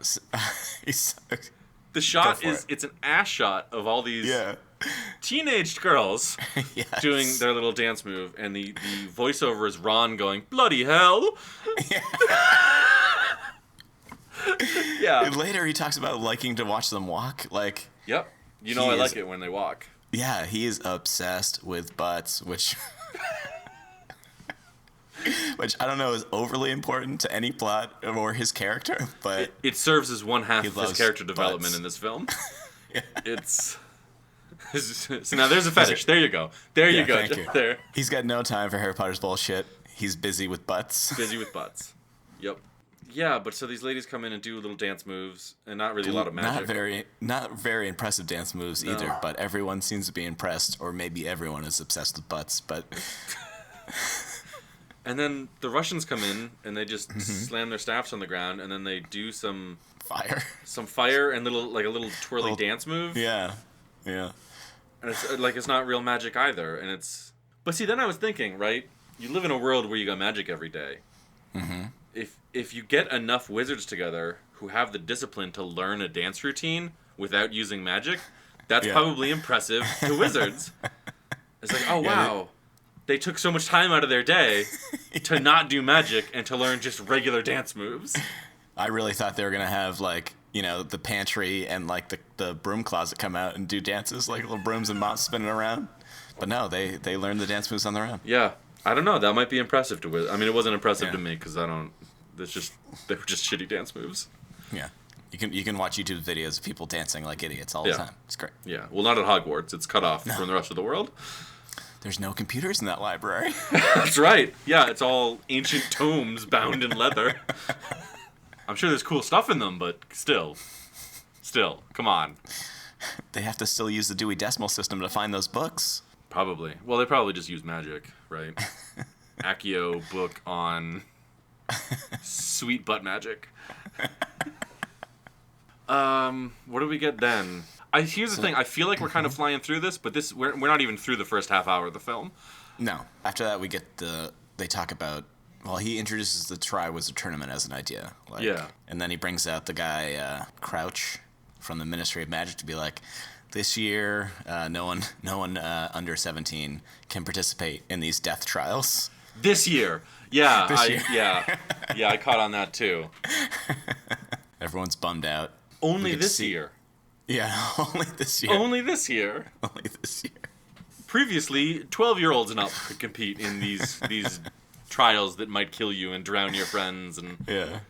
The shot it's an ass shot of all these teenage girls doing their little dance move, and the voiceover is Ron going, "Bloody hell!" Yeah. And later he talks about liking to watch them walk. Like, yep. I like it when they walk. Yeah, he is obsessed with butts, which I don't know is overly important to any plot or his character, but It serves as one half He of his loves character development butts. in this film. It's so now there's a fetish. There you go. There you Yeah, go. thank you. There. he's got no time for Harry Potter's bullshit. He's busy with butts. Busy with butts. Yep. Yeah, but so these ladies come in and do little dance moves, and not really a lot of magic. Not very impressive dance moves either, No. but everyone seems to be impressed, or maybe everyone is obsessed with butts, but And then the Russians come in and they just Mm-hmm. slam their staffs on the ground, and then they do some fire. and a little twirly Little- dance move. Yeah. Yeah. And it's not real magic either, and it's. But see, then I was thinking, right? You live in a world where you got magic every day. Mm-hmm. If you get enough wizards together who have the discipline to learn a dance routine without using magic, that's Yeah. probably impressive to wizards. It's like, oh Yeah, wow, they took so much time out of their day to not do magic and to learn just regular dance moves. I really thought they were gonna have like, you know, the pantry and like the broom closet come out and do dances, like little brooms and mops spinning around. But no, they learned the dance moves on their own. Yeah, I don't know. That might be impressive to wizards. I mean, it wasn't impressive Yeah. to me because I don't. They were just shitty dance moves. Yeah. You can watch YouTube videos of people dancing like idiots all the Yeah. time. It's great. Yeah, well, not at Hogwarts. It's cut off from the rest of the world. There's no computers in that library. That's right. Yeah, it's all ancient tomes bound in leather. I'm sure there's cool stuff in them, but still, come on. They have to still use the Dewey Decimal System to find those books. Probably. Well, they probably just use magic, right? Accio book on sweet butt magic. What do we get then? Here's the thing. I feel like we're kind of flying through this, but we're not even through the first half hour of the film. No. After that, we get they talk about, well, he introduces the Triwizard Tournament as an idea. Like, Yeah. And then he brings out the guy, Crouch, from the Ministry of Magic to be like, this year, no one under 17 can participate in these death trials. This year. Yeah. This year. Yeah, I caught on that too. Everyone's bummed out. Only We get to this see- year. Yeah, only this year. Only this year. Only this year. Previously, 12-year-olds and up could compete in these trials that might kill you and drown your friends. And Yeah.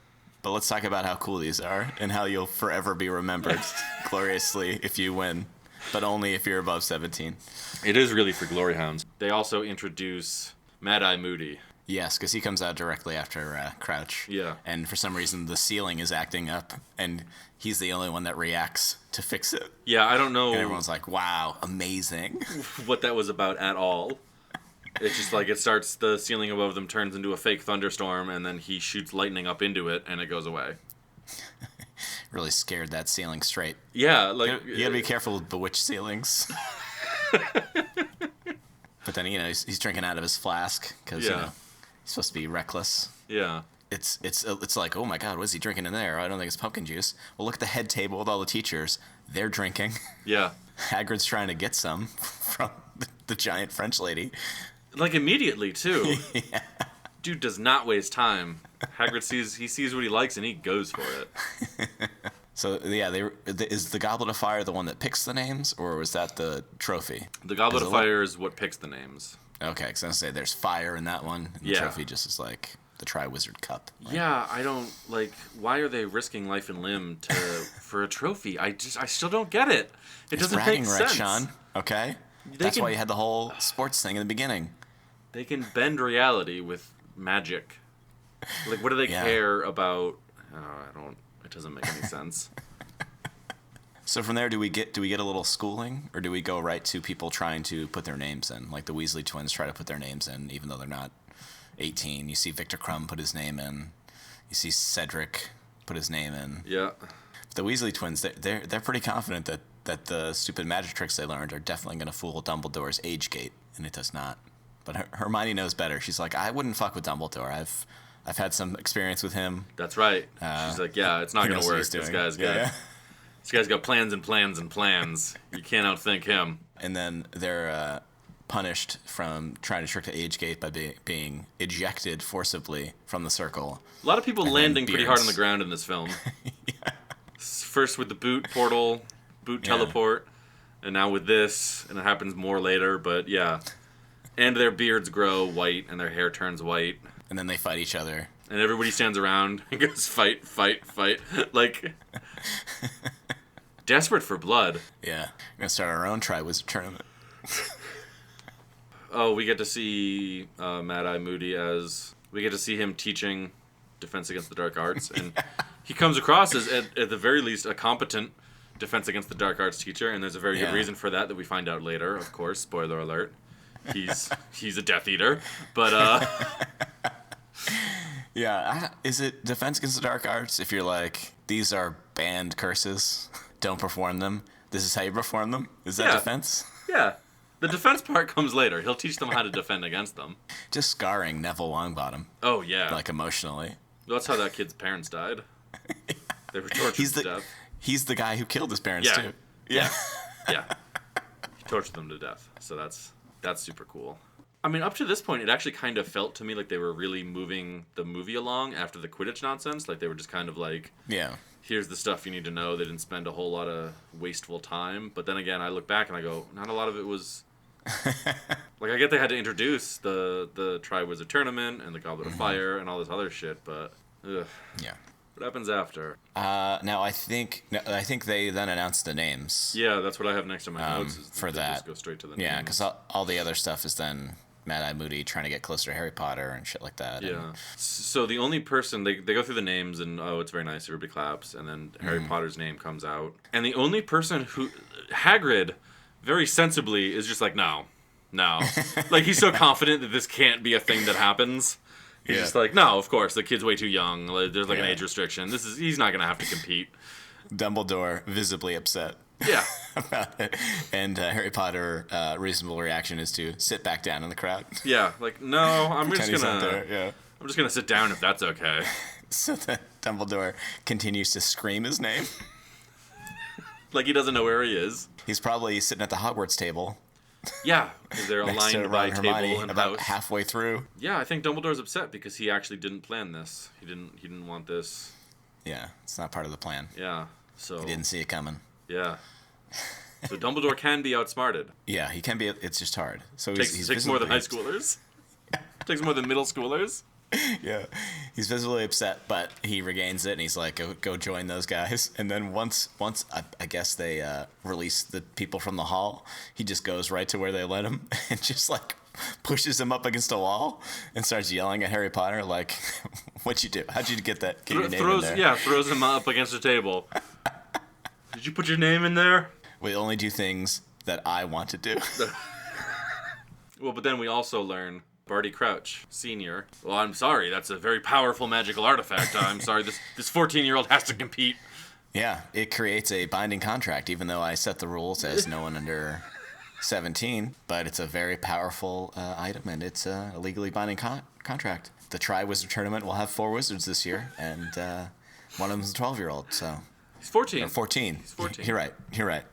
But let's talk about how cool these are and how you'll forever be remembered gloriously if you win, but only if you're above 17. it is really for glory hounds. They also introduce Mad Eye Moody. Yes, because he comes out directly after Crouch. Yeah. And for some reason, the ceiling is acting up, and he's the only one that reacts to fix it. Yeah, I don't know And everyone's like, wow, amazing. what that was about at all. It's just like it starts, the ceiling above them turns into a fake thunderstorm, and then he shoots lightning up into it, and it goes away. Really scared that ceiling straight. Yeah, like You gotta be careful with bewitched ceilings. But then, you know, he's drinking out of his flask because, you Yeah. know, he's supposed to be reckless. Yeah, It's like, oh my God, what is he drinking in there? I don't think it's pumpkin juice. Well, look at the head table with all the teachers. They're drinking. yeah. Hagrid's trying to get some from the giant French lady. Like immediately too. Dude does not waste time. Hagrid sees what he likes and he goes for it. So yeah, is the Goblet of Fire the one that picks the names, or was that the trophy? The Goblet Is of it Fire is what picks the names. Okay, because I was gonna say there's fire in that one. And Yeah. The trophy just is like the Triwizard Cup. Right? Yeah, I don't like. Why are they risking life and limb for a trophy? I still don't get it. It It's doesn't bragging make rights, sense. Sean. Okay, They that's can- why you had the whole sports thing in the beginning. They can bend reality with magic. Like, what do they Yeah. care about? Oh, I don't. It doesn't make any sense. So from there, do we get a little schooling, or do we go right to people trying to put their names in? Like the Weasley twins try to put their names in, even though they're not 18. You see Victor Crumb put his name in. You see Cedric put his name in. Yeah. The Weasley twins, they're pretty confident that the stupid magic tricks they learned are definitely going to fool Dumbledore's age gate, and it does not. But Hermione knows better. She's like, I wouldn't fuck with Dumbledore. I've had some experience with him. That's right. She's like, yeah, it's not He gonna knows what work. he's This doing. guy's got Yeah. this guy's got plans and plans and plans. You can't outthink him. And then they're punished from trying to trick the age gate by being ejected forcibly from the circle. A lot of people And then landing pretty hard on the Beards. ground in this film. First with the boot portal, boot Yeah. teleport, And now with this, and it happens more later, but yeah. And their beards grow white, and their hair turns white. And then they fight each other. And everybody stands around and goes, fight, fight, fight. Like, desperate for blood. Yeah. We're going to start our own Triwizard Tournament. Oh, we get to see Mad-Eye Moody as... We get to see him teaching Defense Against the Dark Arts. And he comes across as, at the very least, a competent Defense Against the Dark Arts teacher. And there's a very good reason for that we find out later, of course. Spoiler alert. He's a Death Eater. But, Yeah, is it Defense Against the Dark Arts if you're like, these are banned curses, don't perform them, this is how you perform them? Is that defense? Yeah. The defense part comes later. He'll teach them how to defend against them. Just scarring Neville Longbottom. Oh, yeah. Like, emotionally. That's how that kid's parents died. They were tortured to death. He's the guy who killed his parents, too. Yeah. Yeah. He tortured them to death. So that's super cool. I mean, up to this point, it actually kind of felt to me like they were really moving the movie along after the Quidditch nonsense. Like, they were just kind of like, here's the stuff you need to know. They didn't spend a whole lot of wasteful time. But then again, I look back and I go, not a lot of it was... Like, I get they had to introduce the Triwizard Tournament and the Goblet of Fire and all this other shit, but... Ugh. Yeah. What happens after? Now, I think they then announced the names. Yeah, that's what I have next to my notes. For that. Just go straight to the names. Yeah, because all the other stuff is then... Mad-Eye Moody trying to get closer to Harry Potter and shit like that. Yeah. So the only person, they go through the names and, oh, it's very nice, everybody claps, and then Harry Potter's name comes out. And the only person who, Hagrid, very sensibly, is just like, no. Like, he's so confident that this can't be a thing that happens. He's just like, no, of course, the kid's way too young. Like, there's like an age restriction. He's not going to have to compete. Dumbledore visibly upset. Yeah. About it. And Harry Potter, reasonable reaction is to sit back down in the crowd. Yeah, like, no, I'm just gonna sit down if that's okay. So that Dumbledore continues to scream his name. Like he doesn't know where he is. He's probably sitting at the Hogwarts table. Yeah, because they're aligned by table and about house. halfway through. Yeah, I think Dumbledore's upset because he actually didn't plan this. He didn't want this. Yeah, it's not part of the plan. Yeah, so he didn't see it coming. Yeah. So Dumbledore can be outsmarted. Yeah, he can be. It's just hard. So he's takes more than high schoolers. Takes more than middle schoolers. Yeah, he's visibly upset, but he regains it, and he's like, "Go join those guys." And then once I guess they release the people from the hall, he just goes right to where they let him, and just like pushes him up against a wall, and starts yelling at Harry Potter, like, "What'd you do? How'd you get that? Get your name in there?" Yeah, throws him up against a table. Did you put your name in there? We only do things that I want to do. Well, but then we also learn Barty Crouch, Sr. Well, I'm sorry, that's a very powerful magical artifact. I'm sorry, this 14-year-old has to compete. Yeah, it creates a binding contract, even though I set the rules as no one under 17. But it's a very powerful item, and it's a legally binding contract. The Triwizard Tournament will have 4 wizards this year, and one of them's a 12-year-old, so... He's 14. Or 14. He's 14. You're right.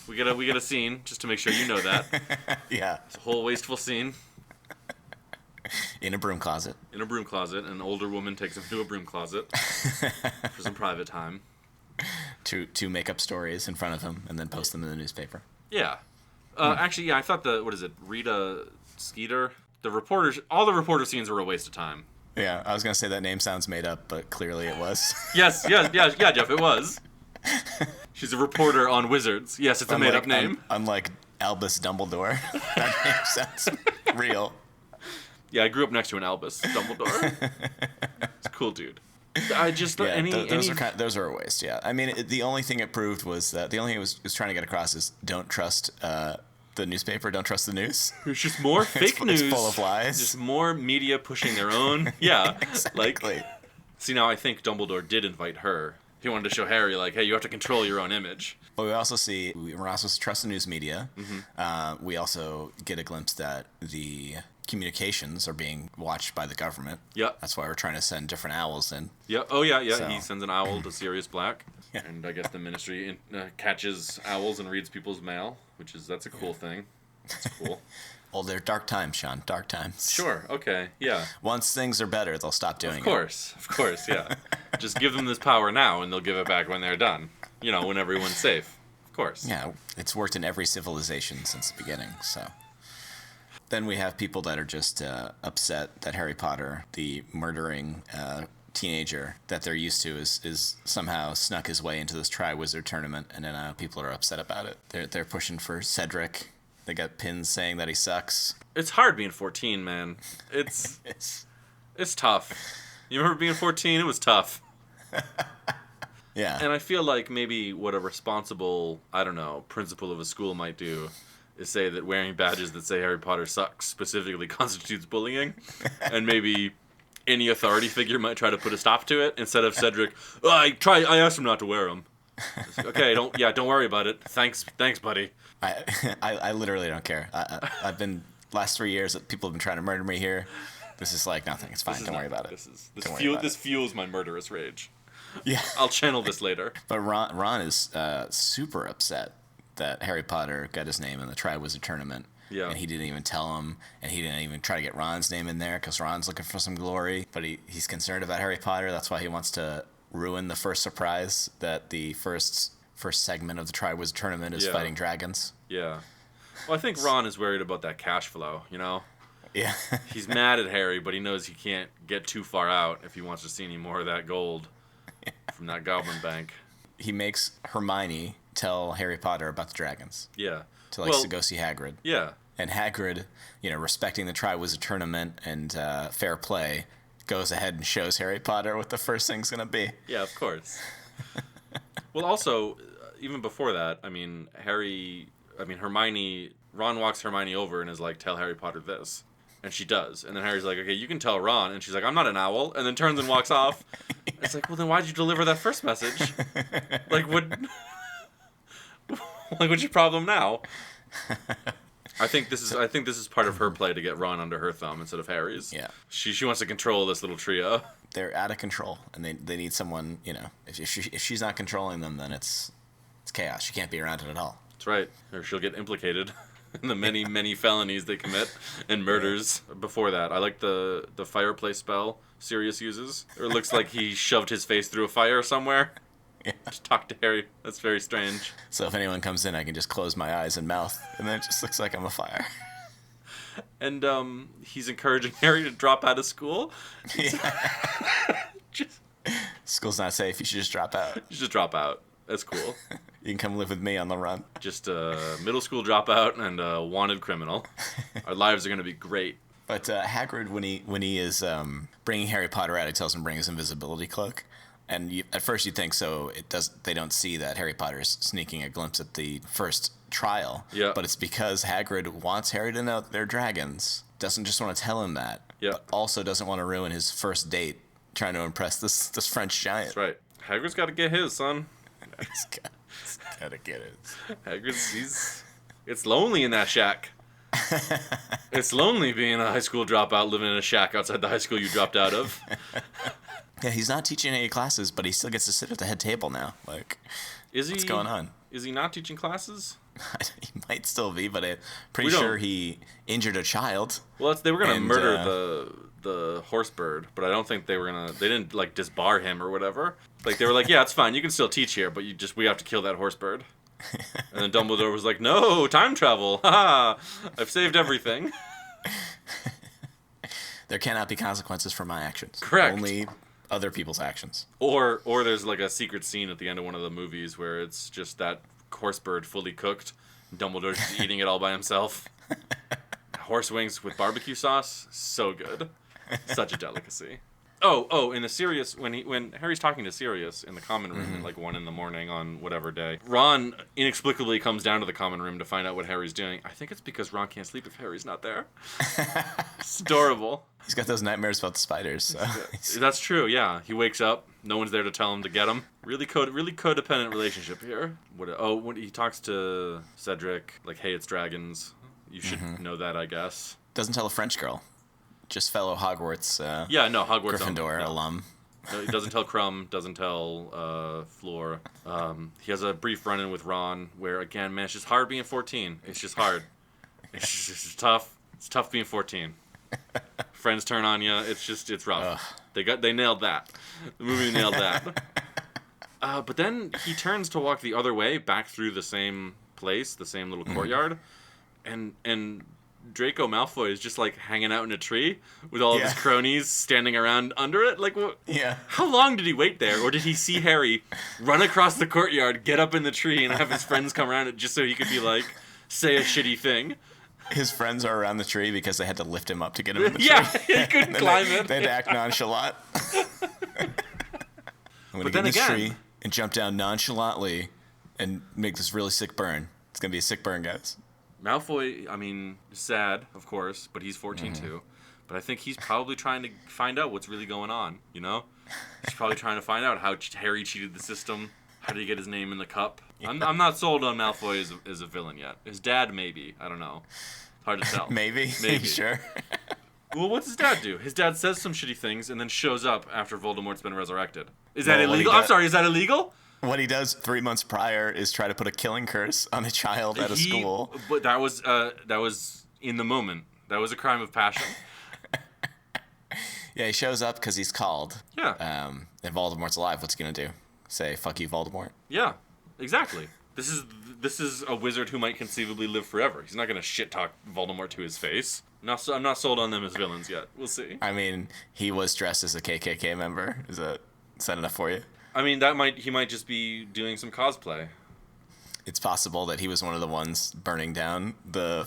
We get a scene, just to make sure you know that. Yeah. It's a whole wasteful scene. In a broom closet. An older woman takes him to a broom closet for some private time. To make up stories in front of him and then post them in the newspaper. Yeah. Actually, yeah, I thought Rita Skeeter? All the reporter scenes were a waste of time. Yeah, I was going to say that name sounds made up, but clearly it was. Yes, Jeff, it was. She's a reporter on Wizards. Yes, it's a made-up name. Unlike Albus Dumbledore. That name sounds real. Yeah, I grew up next to an Albus Dumbledore. It's a cool dude. I just those are a waste. Yeah, I mean, the only thing it proved was that the only thing it was trying to get across is don't trust the newspaper, don't trust the news. It's just more fake news. It's full of lies. Just more media pushing their own. Yeah, exactly. See, now I think Dumbledore did invite her. He wanted to show Harry, like, hey, you have to control your own image. But we also see we're not supposed to trust the news media. Mm-hmm. We also get a glimpse that the communications are being watched by the government. Yep. That's why we're trying to send different owls in. Yep. Oh, yeah. So. He sends an owl to Sirius Black. Yeah. And I guess the ministry catches owls and reads people's mail, that's a cool thing. That's cool. Well, they're dark times, Sean. Dark times. Sure. Okay. Yeah. Once things are better, they'll stop doing it. Of course. Yeah. Just give them this power now, and they'll give it back when they're done. When everyone's safe. course. Yeah, it's worked in every civilization since the beginning, so. Then we have people that are just upset that Harry Potter, the murdering teenager that they're used to, is somehow snuck his way into this Triwizard Tournament, and then people are upset about it. They're pushing for Cedric. They got pins saying that he sucks. It's hard being 14, man. It's tough. You remember being 14? It was tough. Yeah. And I feel like maybe what a responsible, I don't know, principal of a school might do is say that wearing badges that say Harry Potter sucks specifically constitutes bullying. And maybe any authority figure might try to put a stop to it instead of Cedric, I asked him not to wear them. Okay, don't worry about it. Thanks, buddy. I literally don't care. I've been, last 3 years, people have been trying to murder me here. This is like nothing. It's fine. Don't worry about it. This fuels my murderous rage. Yeah. I'll channel this later. But Ron is super upset that Harry Potter got his name in the Triwizard Tournament. Yeah. And he didn't even tell him, and he didn't even try to get Ron's name in there because Ron's looking for some glory. But he's concerned about Harry Potter. That's why he wants to ruin the first surprise that the first segment of the Triwizard Tournament is fighting dragons. Yeah. Well, I think Ron is worried about that cash flow, you know? Yeah. He's mad at Harry, but he knows he can't get too far out if he wants to see any more of that gold from that goblin bank. He makes Hermione tell Harry Potter about the dragons. Yeah. To go see Hagrid. Yeah. And Hagrid, respecting the Triwizard Tournament and fair play, goes ahead and shows Harry Potter what the first thing's going to be. Yeah, of course. Well, also, even before that, Hermione, Ron walks Hermione over and is like, tell Harry Potter this. And she does. And then Harry's like, okay, you can tell Ron. And she's like, I'm not an owl. And then turns and walks off. It's like, well, then why'd you deliver that first message? Like, what's your problem now? I think this is part of her play to get Ron under her thumb instead of Harry's. Yeah. She wants to control this little trio. They're out of control, and they need someone. If she's not controlling them, then it's chaos. She can't be around it at all. That's right. Or she'll get implicated in the many felonies they commit and murders. Before that, I like the fireplace spell Sirius uses. It looks like he shoved his face through a fire somewhere. Yeah. Just talk to Harry. That's very strange. So if anyone comes in, I can just close my eyes and mouth, and then it just looks like I'm a fire. And he's encouraging Harry to drop out of school. Yeah. School's not safe. You should just drop out. You should drop out. That's cool. You can come live with me on the run. Just a middle school dropout and a wanted criminal. Our lives are going to be great. But Hagrid, when he is bringing Harry Potter out, he tells him to bring his invisibility cloak. And at first you think they don't see that Harry Potter is sneaking a glimpse at the first trial. Yeah. But it's because Hagrid wants Harry to know that they're dragons. Doesn't just want to tell him that. Yeah. But also doesn't want to ruin his first date trying to impress this French giant. That's right. Hagrid's got to get his, son. He's got to get his. Hagrid's, it's lonely in that shack. It's lonely being a high school dropout living in a shack outside the high school you dropped out of. Yeah, he's not teaching any classes, but he still gets to sit at the head table now. Like, what's going on? Is he not teaching classes? He might still be, but I'm pretty sure he injured a child. Well, they were gonna murder the horse bird, but I don't think they didn't like disbar him or whatever. Like they were like, yeah, it's fine, you can still teach here, but we have to kill that horse bird. And then Dumbledore was like, no, time travel. Ha! I've saved everything. There cannot be consequences for my actions. Correct. Only other people's actions. Or there's like a secret scene at the end of one of the movies where it's just that horse bird fully cooked. Dumbledore's just eating it all by himself. Horse wings with barbecue sauce, so good. Such a delicacy. Oh, in the Sirius, when Harry's talking to Sirius in the common room at like 1 a.m. on whatever day, Ron inexplicably comes down to the common room to find out what Harry's doing. I think it's because Ron can't sleep if Harry's not there. It's adorable. He's got those nightmares about the spiders. So. That's true, yeah. He wakes up, no one's there to tell him to get him. Really codependent relationship here. When he talks to Cedric, like, hey, it's dragons. You should know that, I guess. Doesn't tell a French girl. Just fellow Hogwarts. Hogwarts Gryffindor alum. No, he doesn't tell Crumb, doesn't tell Fleur. He has a brief run-in with Ron where, again, man, it's just hard being 14. It's just hard. It's just tough. It's tough being 14. Friends turn on you. It's rough. Ugh. They nailed that. The movie nailed that. But then he turns to walk the other way, back through the same place, the same little courtyard, and Draco Malfoy is just like hanging out in a tree with all of his cronies standing around under it. Like, what? Yeah. How long did he wait there, or did he see Harry run across the courtyard, get up in the tree, and have his friends come around it just so he could be like, say a shitty thing? His friends are around the tree because they had to lift him up to get him in the Yeah, tree. he couldn't climb it. They had to act nonchalant. I'm gonna But get then in this again- tree and jump down nonchalantly and make this really sick burn. It's gonna be a sick burn, guys. Malfoy, I mean, sad, of course, but he's 14 too. But I think he's probably trying to find out what's really going on, you know? He's probably trying to find out how Harry cheated the system. How did he get his name in the cup? I'm not sold on Malfoy as a villain yet. His dad, maybe. I don't know. Hard to tell. Maybe. Maybe. Sure. Well, what's his dad do? His dad says some shitty things and then shows up after Voldemort's been resurrected. Is that Well, what he illegal? does- I'm sorry, is that illegal? What he does 3 months prior is try to put a killing curse on a child at a school. But that was in the moment. That was a crime of passion. Yeah, he shows up because he's called. Yeah. And Voldemort's alive. What's he gonna do? Say "fuck you, Voldemort"? Yeah, exactly. This is a wizard who might conceivably live forever. He's not gonna shit talk Voldemort to his face. I'm not sold on them as villains yet. We'll see. I mean, he was dressed as a KKK member. Is that enough for you? I mean, he might just be doing some cosplay. It's possible that he was one of the ones burning down the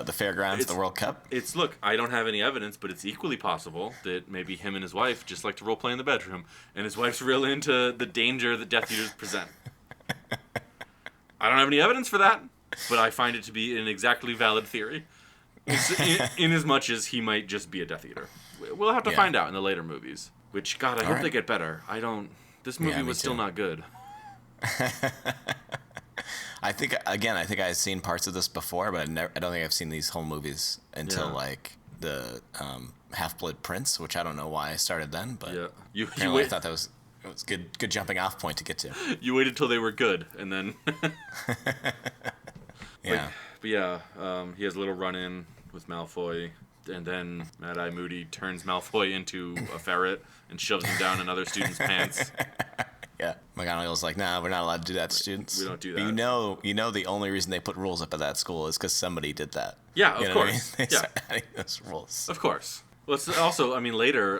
the fairgrounds, the World Cup. Look, I don't have any evidence, but it's equally possible that maybe him and his wife just like to roleplay in the bedroom, and his wife's real into the danger that Death Eaters present. I don't have any evidence for that, but I find it to be an exactly valid theory. In as much as he might just be a Death Eater. We'll have to find out in the later movies. Which, God, I hope they get better. This movie was still not good. I think I've seen parts of this before, but I don't think I've seen these whole movies until like the Half-Blood Prince, which I don't know why I started then, but Yeah. apparently I thought it was good jumping off point to get to. You waited till they were good, and then... Yeah. But yeah, he has a little run-in with Malfoy, and then Mad-Eye Moody turns Malfoy into a ferret and shoves him down another student's pants. Yeah, McGonagall's like, nah, we're not allowed to do that to students. We don't do But that. you know, the only reason they put rules up at that school is because somebody did that. Yeah, You of know what I course. mean? They Yeah, started adding those rules. of course. Well, it's also, I mean, later,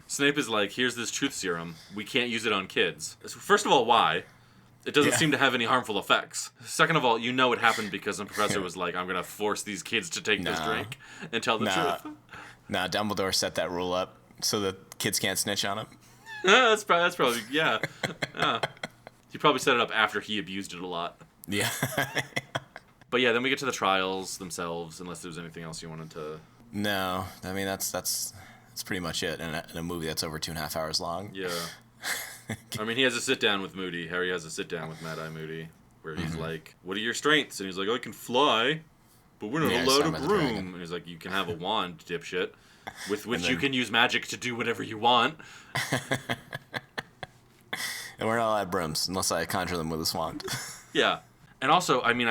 Snape is like, here's this truth serum. We can't use it on kids. First of all, why? It doesn't seem to have any harmful effects. Second of all, you know it happened because some professor was like, I'm going to force these kids to take this drink and tell the truth. Nah, Dumbledore set that rule up so that kids can't snitch on him. That's probably, yeah. He probably set it up after he abused it a lot. Yeah. But yeah, then we get to the trials themselves, unless there's anything else you wanted to... No, I mean, that's pretty much it in a movie that's over 2.5 hours long. Yeah. I mean, he has a sit-down with Moody. Harry has a sit-down with Mad-Eye Moody, where he's like, what are your strengths? And he's like, I can fly, but we're not Yeah, he's allowed talking a about the broom. dragon. And he's like, you can have a wand, dipshit, with which then- you can use magic to do whatever you want. And we're not allowed brooms unless I conjure them with a wand. Yeah. And also, I mean,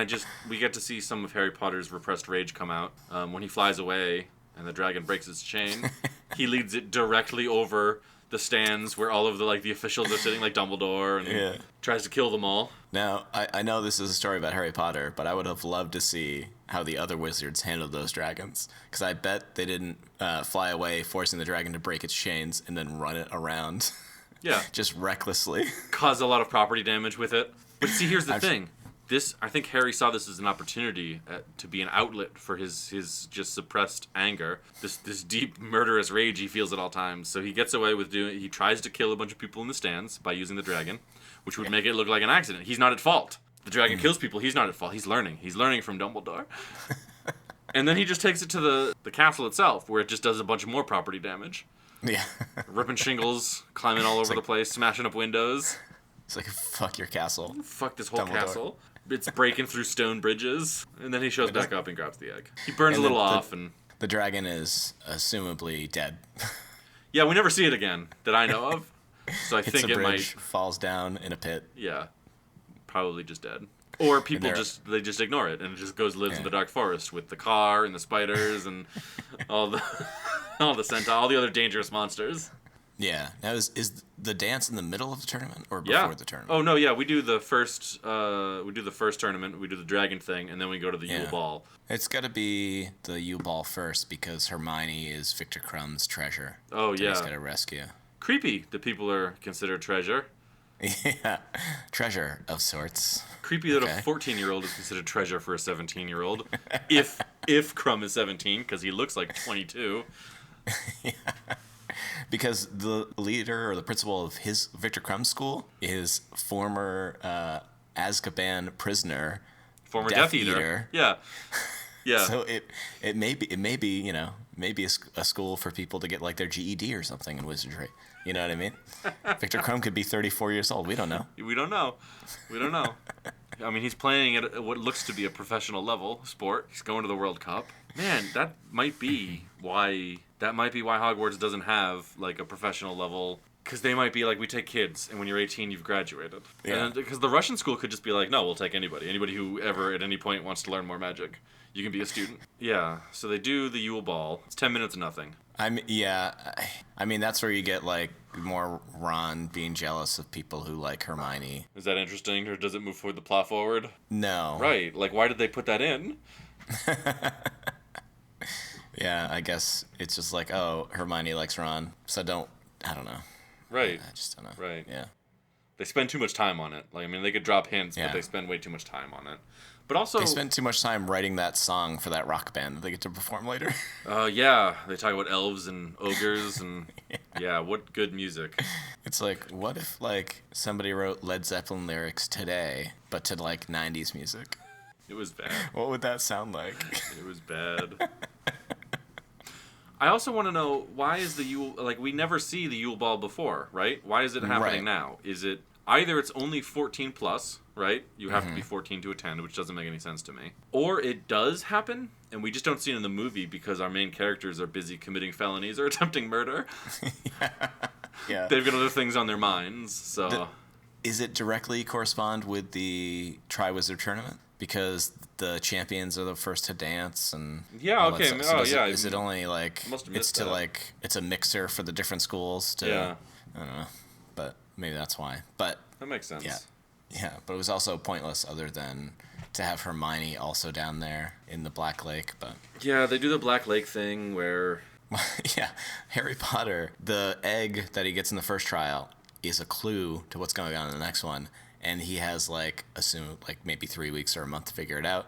we get to see some of Harry Potter's repressed rage come out. When he flies away and the dragon breaks its chain, he leads it directly over the stands where all of the officials are sitting, like Dumbledore, and tries to kill them all. Now, I know this is a story about Harry Potter, but I would have loved to see how the other wizards handled those dragons. Because I bet they didn't fly away, forcing the dragon to break its chains and then run it around. Yeah. Just recklessly. Cause a lot of property damage with it. But see, here's the thing. I think Harry saw this as an opportunity to be an outlet for his just suppressed anger, this deep murderous rage he feels at all times. So he gets away with he tries to kill a bunch of people in the stands by using the dragon, which would make it look like an accident. He's not at fault. The dragon kills people. He's not at fault. He's learning. He's learning from Dumbledore. And then he just takes it to the castle itself, where it just does a bunch of more property damage. Yeah. Ripping shingles, climbing all over the place, smashing up windows. It's like, fuck your castle. Fuck this whole Dumbledore. castle. It's breaking through stone bridges. And then he shows back up and grabs the egg. He burns a little off and... The dragon is assumably dead. Yeah, we never see it again that I know of. So I Hits think a it bridge, might... falls down in a pit. Yeah. Probably just dead. Or people they're- just ignore it and it just lives in the dark forest with the car and the spiders and all the all the other dangerous monsters. Yeah. Now, is the dance in the middle of the tournament or Yeah. before the tournament? Oh no, yeah, we do the first tournament, we do the dragon thing, and then we go to the Yeah. Yule Ball. It's got to be the Yule Ball first because Hermione is Victor Crumb's treasure. Oh that yeah. He's got to rescue. Creepy that people are considered treasure. Yeah. Treasure of sorts. Creepy that Okay. a 14-year-old is considered treasure for a 17-year-old. if Crumb is 17, because he looks like 22. Because the leader or the principal of his Victor Crumb school is former Azkaban prisoner, Former Death Death Eater. Eater. Yeah. Yeah. So it may be a school for people to get like their GED or something in wizardry. You know what I mean? Victor Crumb could be 34 years old. We don't know. We don't know. I mean, he's playing at what looks to be a professional level sport. He's going to the World Cup. Man, that might be why Hogwarts doesn't have like a professional level. Because they might be like, we take kids, and when you're 18, you've graduated. Yeah. Because the Russian school could just be like, no, we'll take anybody who ever at any point wants to learn more magic. You can be a student. Yeah. So they do the Yule Ball. It's 10 minutes of nothing. I mean that's where you get like more Ron being jealous of people who like Hermione. Is that interesting, or does it move the plot forward? No. Right. Like, why did they put that in? Yeah, I guess it's just like, oh, Hermione likes Ron, so I don't know. Right. I just don't know. Right. Yeah. They spend too much time on it. Like, I mean, they could drop hints, Yeah. but they spend way too much time on it. But also, They spent too much time writing that song for that rock band that they get to perform later. yeah, they talk about elves and ogres and yeah, what good music. It's like, what if like somebody wrote Led Zeppelin lyrics today, but to like 90s music? It was bad. What would that sound like? It was bad. I also want to know, why is the Yule, like, we never see the Yule Ball before, right? Why is it happening Right. now? Is it either it's only 14 plus, right? You have to be 14 to attend, which doesn't make any sense to me. Or it does happen, and we just don't see it in the movie because our main characters are busy committing felonies or attempting murder. Yeah. They've got other things on their minds, so... Is it directly correspond with the Triwizard Tournament? Because the champions are the first to dance and Yeah, all that okay. stuff. So Yeah. is it only like Must have it's missed to that. like it's a mixer for the different schools to Yeah. I don't know, but maybe that's why. But That makes sense. yeah, but it was also pointless other than to have Hermione also down there in the Black Lake. But Yeah, they do the Black Lake thing where... yeah, Harry Potter, the egg that he gets in the first trial is a clue to what's going on in the next one, and he has like maybe 3 weeks or a month to figure it out.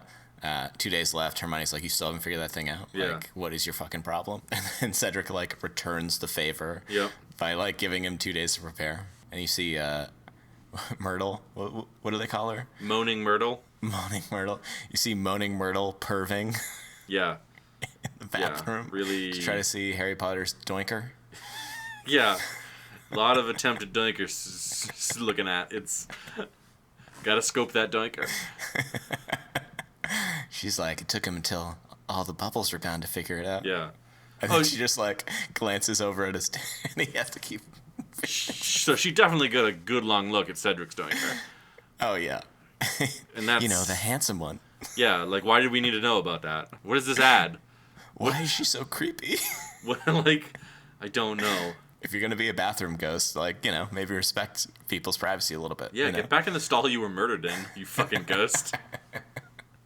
2 days left. Hermione's like, you still haven't figured that thing out? Yeah. Like, what is your fucking problem? And then Cedric like returns the favor Yep. by like giving him 2 days to prepare. And you see Myrtle. What do they call her? Moaning Myrtle. Moaning Myrtle. You see Moaning Myrtle perving Yeah. in the bathroom. really- To try to see Harry Potter's doinker. Yeah. A lot of attempted doinkers looking at. It's... Gotta scope that doinker. She's like, it took him until all the bubbles were gone to figure it out. Yeah. And then Oh, she just like glances over at his and he has to keep. So she definitely got a good long look at Cedric's doinker. Oh yeah. And that's... You know, the handsome one. Yeah, like, why did we need to know about that? What does this add? Why is she so creepy? What, like, I don't know. If you're gonna be a bathroom ghost, like, you know, maybe respect people's privacy a little bit. Yeah, you know? get back in the stall you were murdered in, you fucking ghost.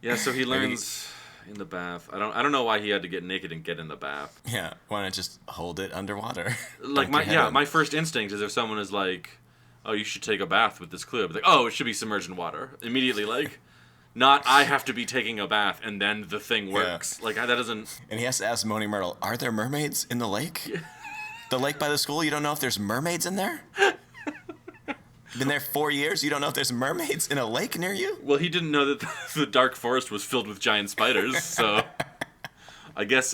Yeah, so he learns in the bath. I don't know why he had to get naked and get in the bath. Yeah. Why not just hold it underwater? Like, Dunk your head in. my first instinct is if someone is like, oh, you should take a bath with this clue. I'd be like, oh, it should be submerged in water. Immediately, like, not I have to be taking a bath and then the thing works. Like, that doesn't... And he has to ask Moaning Myrtle, are there mermaids in the lake? The lake by the school, you don't know if there's mermaids in there? Been there 4 years, you don't know if there's mermaids in a lake near you? Well, he didn't know that the dark forest was filled with giant spiders, so... I guess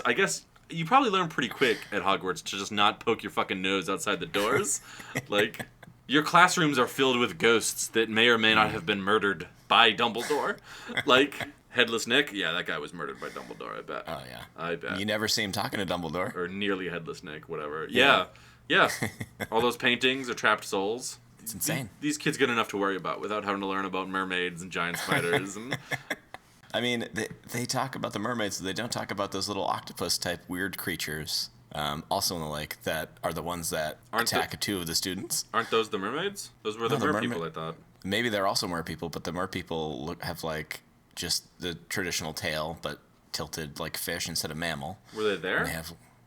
you probably learn pretty quick at Hogwarts to just not poke your fucking nose outside the doors. Like, your classrooms are filled with ghosts that may or may not have been murdered by Dumbledore. Like, Headless Nick, yeah, that guy was murdered by Dumbledore, I bet. Oh yeah. I bet. You never see him talking to Dumbledore. Or nearly Headless Nick, whatever. Yeah. All those paintings are trapped souls. It's insane. These kids get enough to worry about without having to learn about mermaids and giant spiders. And I mean, they talk about the mermaids, but they don't talk about those little octopus type weird creatures also in the lake, that are the ones that attack two of the students. Aren't those the mermaids? Those were the mer people, I thought. Maybe they're also mer people, but the mer people have like just the traditional tail, but tilted like fish instead of mammal. Were they there? And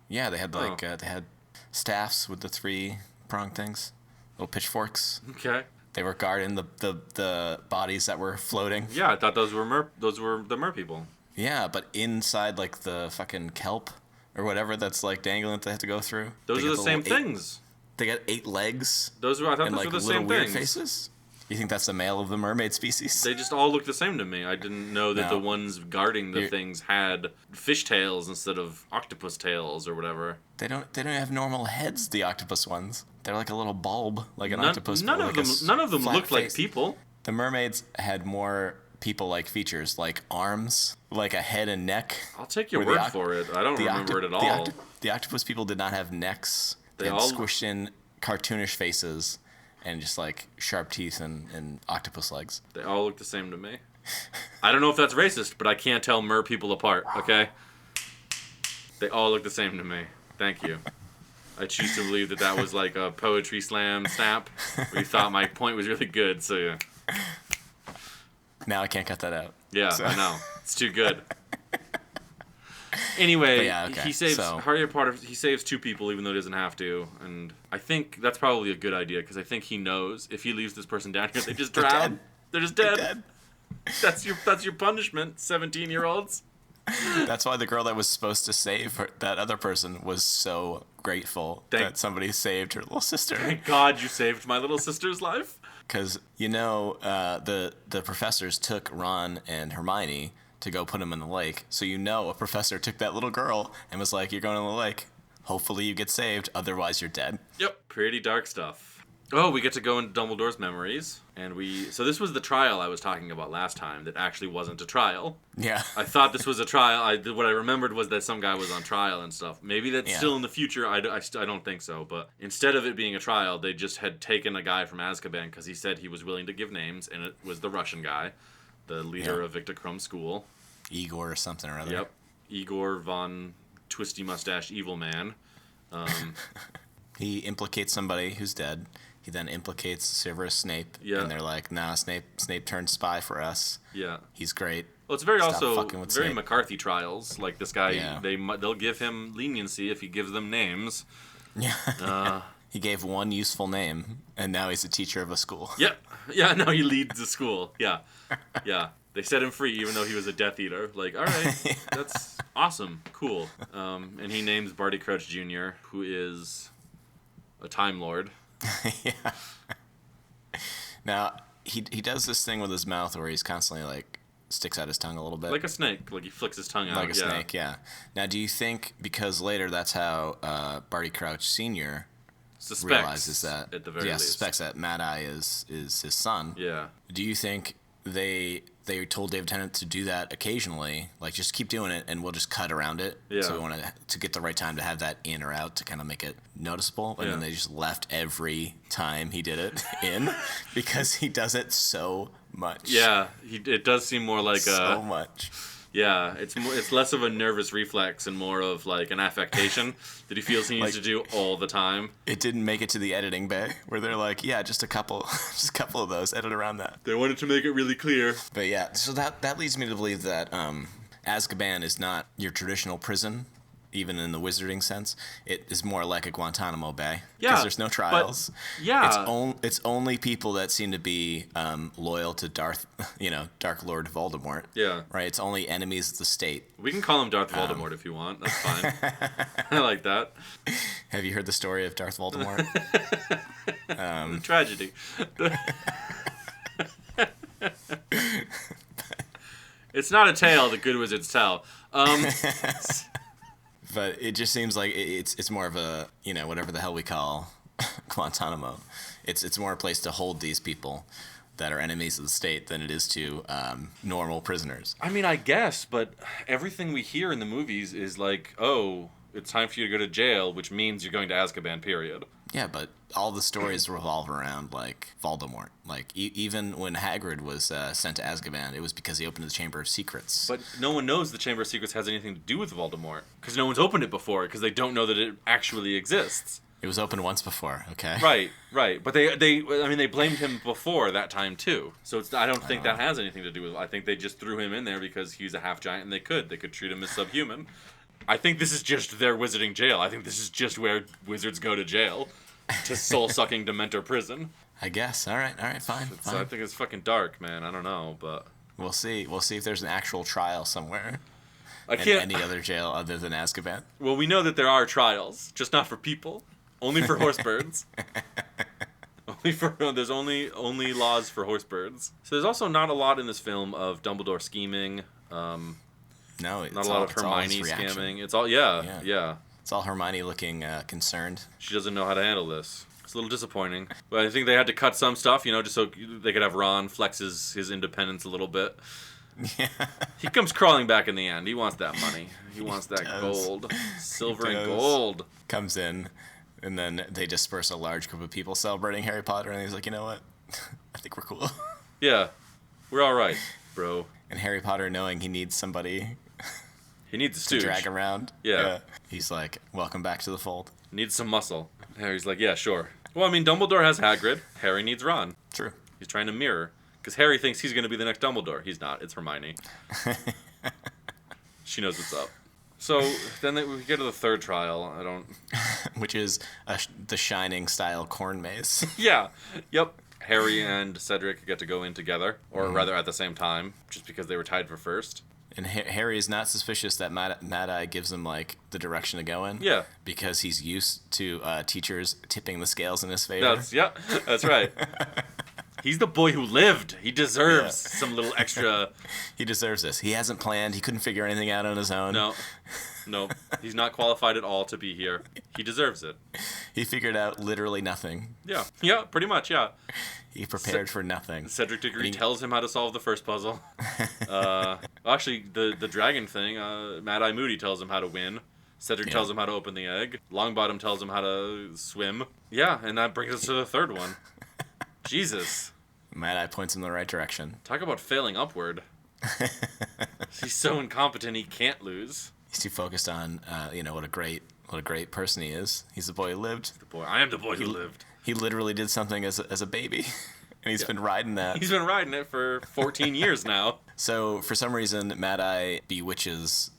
they had like they had staffs with the 3-pronged things, little pitchforks. Okay. They were guarding the bodies that were floating. Yeah, I thought those were the mer people. Yeah, but inside like the fucking kelp or whatever that's like dangling that they have to go through. Those are the same things. They got 8 legs. I thought those like were the little same weird things. Faces. You think that's the male of the mermaid species? They just all look the same to me. I didn't know that No. the ones guarding the things had fish tails instead of octopus tails or whatever. They don't have normal heads. The octopus ones. They're like a little bulb, like an octopus. None but of like none of them flat looked like face. people. The mermaids had more people-like features, like arms, like a head and neck. I'll take your Where the word for it. I don't remember it at all. The octopus people did not have necks. They had all squished in cartoonish faces and just like sharp teeth and octopus legs. They all look the same to me. I don't know if that's racist, but I can't tell mer people apart, okay? They all look the same to me. Thank you. I choose to believe that was like a poetry slam snap where you thought my point was really good, so yeah. Now I can't cut that out. Yeah, So- I know. It's too good. Anyway, But yeah, okay, he saves so- Harry Potter. He saves 2 people even though he doesn't have to, and I think that's probably a good idea because I think he knows if he leaves this person down here, they just drown. dead. They're just dead. Dead. That's your punishment, 17-year-olds. That's why the girl that was supposed to save that other person was so grateful that somebody saved her little sister. Thank God you saved my little sister's life. Because the professors took Ron and Hermione to go put him in the lake. So a professor took that little girl and was like, "You're going in the lake. Hopefully you get saved. Otherwise you're dead." Yep, pretty dark stuff. Oh, we get to go into Dumbledore's memories, and so this was the trial I was talking about last time that actually wasn't a trial. Yeah. I thought this was a trial. What I remembered was that some guy was on trial and stuff. Maybe that's still in the future. I don't think so. But instead of it being a trial, they just had taken a guy from Azkaban because he said he was willing to give names, and it was the Russian guy, the leader of Victor Krumm's school. Igor or something or other. Yep. Igor von Twisty Mustache Evil Man. He implicates somebody who's dead. He then implicates Severus Snape. Yeah. And they're like, "Nah, Snape turned spy for us. Yeah. He's great." Well, it's very Stop also fucking with very Snape. McCarthy trials. Like this guy, Yeah. they'll give him leniency if he gives them names. Yeah. He gave one useful name, and now he's a teacher of a school. Yep. Yeah. Now he leads the school. Yeah. Yeah. They set him free even though he was a Death Eater. Like, all right, that's awesome, cool. And he names Barty Crouch Jr., who is a Time Lord. Yeah. Now he does this thing with his mouth where he's constantly like sticks out his tongue a little bit, Like a snake. Like he flicks his tongue out. like a snake. Yeah. Now, do you think because later that's how Barty Crouch Sr. Suspects realizes that at the very least. suspects that Mad Eye is his son? Yeah. Do you think they told David Tennant to do that occasionally, like just keep doing it, and we'll just cut around it? Yeah. So we want to get the right time to have that in or out to kind of make it noticeable, and then they just left every time he did it in because he does it so much. Yeah. It does seem more like So much. Yeah, it's less of a nervous reflex and more of like an affectation that he feels he needs to do all the time. It didn't make it to the editing bay where they're like, yeah, just a couple of those, edit around that. They wanted to make it really clear. But yeah, so that leads me to believe that Azkaban is not your traditional prison, even in the wizarding sense. It is more like a Guantanamo Bay. Yeah, Because there's no trials. yeah. It's only people that seem to be loyal to Dark Lord Voldemort. Yeah. Right? It's only enemies of the state. We can call him Darth Voldemort if you want. That's fine. I like that. Have you heard the story of Darth Voldemort? Tragedy. It's not a tale the good wizards tell. But it just seems like it's more of a, whatever the hell we call Guantanamo. It's more a place to hold these people that are enemies of the state than it is to normal prisoners. I mean, I guess, but everything we hear in the movies is like, oh, it's time for you to go to jail, which means you're going to Azkaban, period. Yeah, but all the stories revolve around, like, Voldemort. Like, even when Hagrid was sent to Azkaban, it was because he opened the Chamber of Secrets. But no one knows the Chamber of Secrets has anything to do with Voldemort. Because no one's opened it before, because they don't know that it actually exists. It was opened once before, okay? Right. But they blamed him before that time, too. So I don't think that has anything to do with it. I think they just threw him in there because he's a half-giant, and they could treat him as subhuman. I think this is just their wizarding jail. I think this is just where wizards go to jail. To soul-sucking Dementor prison. I guess. All right, fine. So I think it's fucking dark, man. I don't know, but... We'll see if there's an actual trial somewhere. I can't... In any other jail other than Azkaban. Well, we know that there are trials, just not for people. Only for horsebirds. There's only laws for horsebirds. So there's also not a lot in this film of Dumbledore scheming. No, not a lot of Hermione scamming. It's all yeah. It's all Hermione looking concerned. She doesn't know how to handle this. It's a little disappointing. But I think they had to cut some stuff, just so they could have Ron flex his independence a little bit. Yeah. He comes crawling back in the end. He wants that money. He wants that gold. Silver and gold. Comes in, and then they disperse a large group of people celebrating Harry Potter, and he's like, you know what? I think we're cool. Yeah. We're all right, bro. And Harry Potter, knowing he needs somebody... He needs a stooge. To drag around. Yeah. He's like, welcome back to the fold. Needs some muscle. Harry's like, yeah, sure. Well, I mean, Dumbledore has Hagrid. Harry needs Ron. True. He's trying to mirror. Because Harry thinks he's going to be the next Dumbledore. He's not. It's Hermione. She knows what's up. So then we get to the third trial. Which is the Shining style corn maze. Yeah. Yep. Harry and Cedric get to go in together. Or rather at the same time. Just because they were tied for first. And Harry is not suspicious that Mad-Eye gives him, like, the direction to go in. Yeah. Because he's used to teachers tipping the scales in his favor. That's right. He's the boy who lived. He deserves some little extra... He deserves this. He hasn't planned. He couldn't figure anything out on his own. No. He's not qualified at all to be here. He deserves it. He figured out literally nothing. Yeah, pretty much, yeah. He prepared for nothing. Cedric Diggory tells him how to solve the first puzzle. Actually, the dragon thing, Mad-Eye Moody tells him how to win. Cedric tells him how to open the egg. Longbottom tells him how to swim. Yeah, and that brings us to the third one. Jesus. Mad-Eye points him in the right direction. Talk about failing upward. He's so incompetent he can't lose. He's too focused on, what a great person he is. He's the boy who lived. I am the boy who lived. He literally did something as a baby, and he's been riding that. He's been riding it for 14 years now. So, for some reason, Mad-Eye bewitches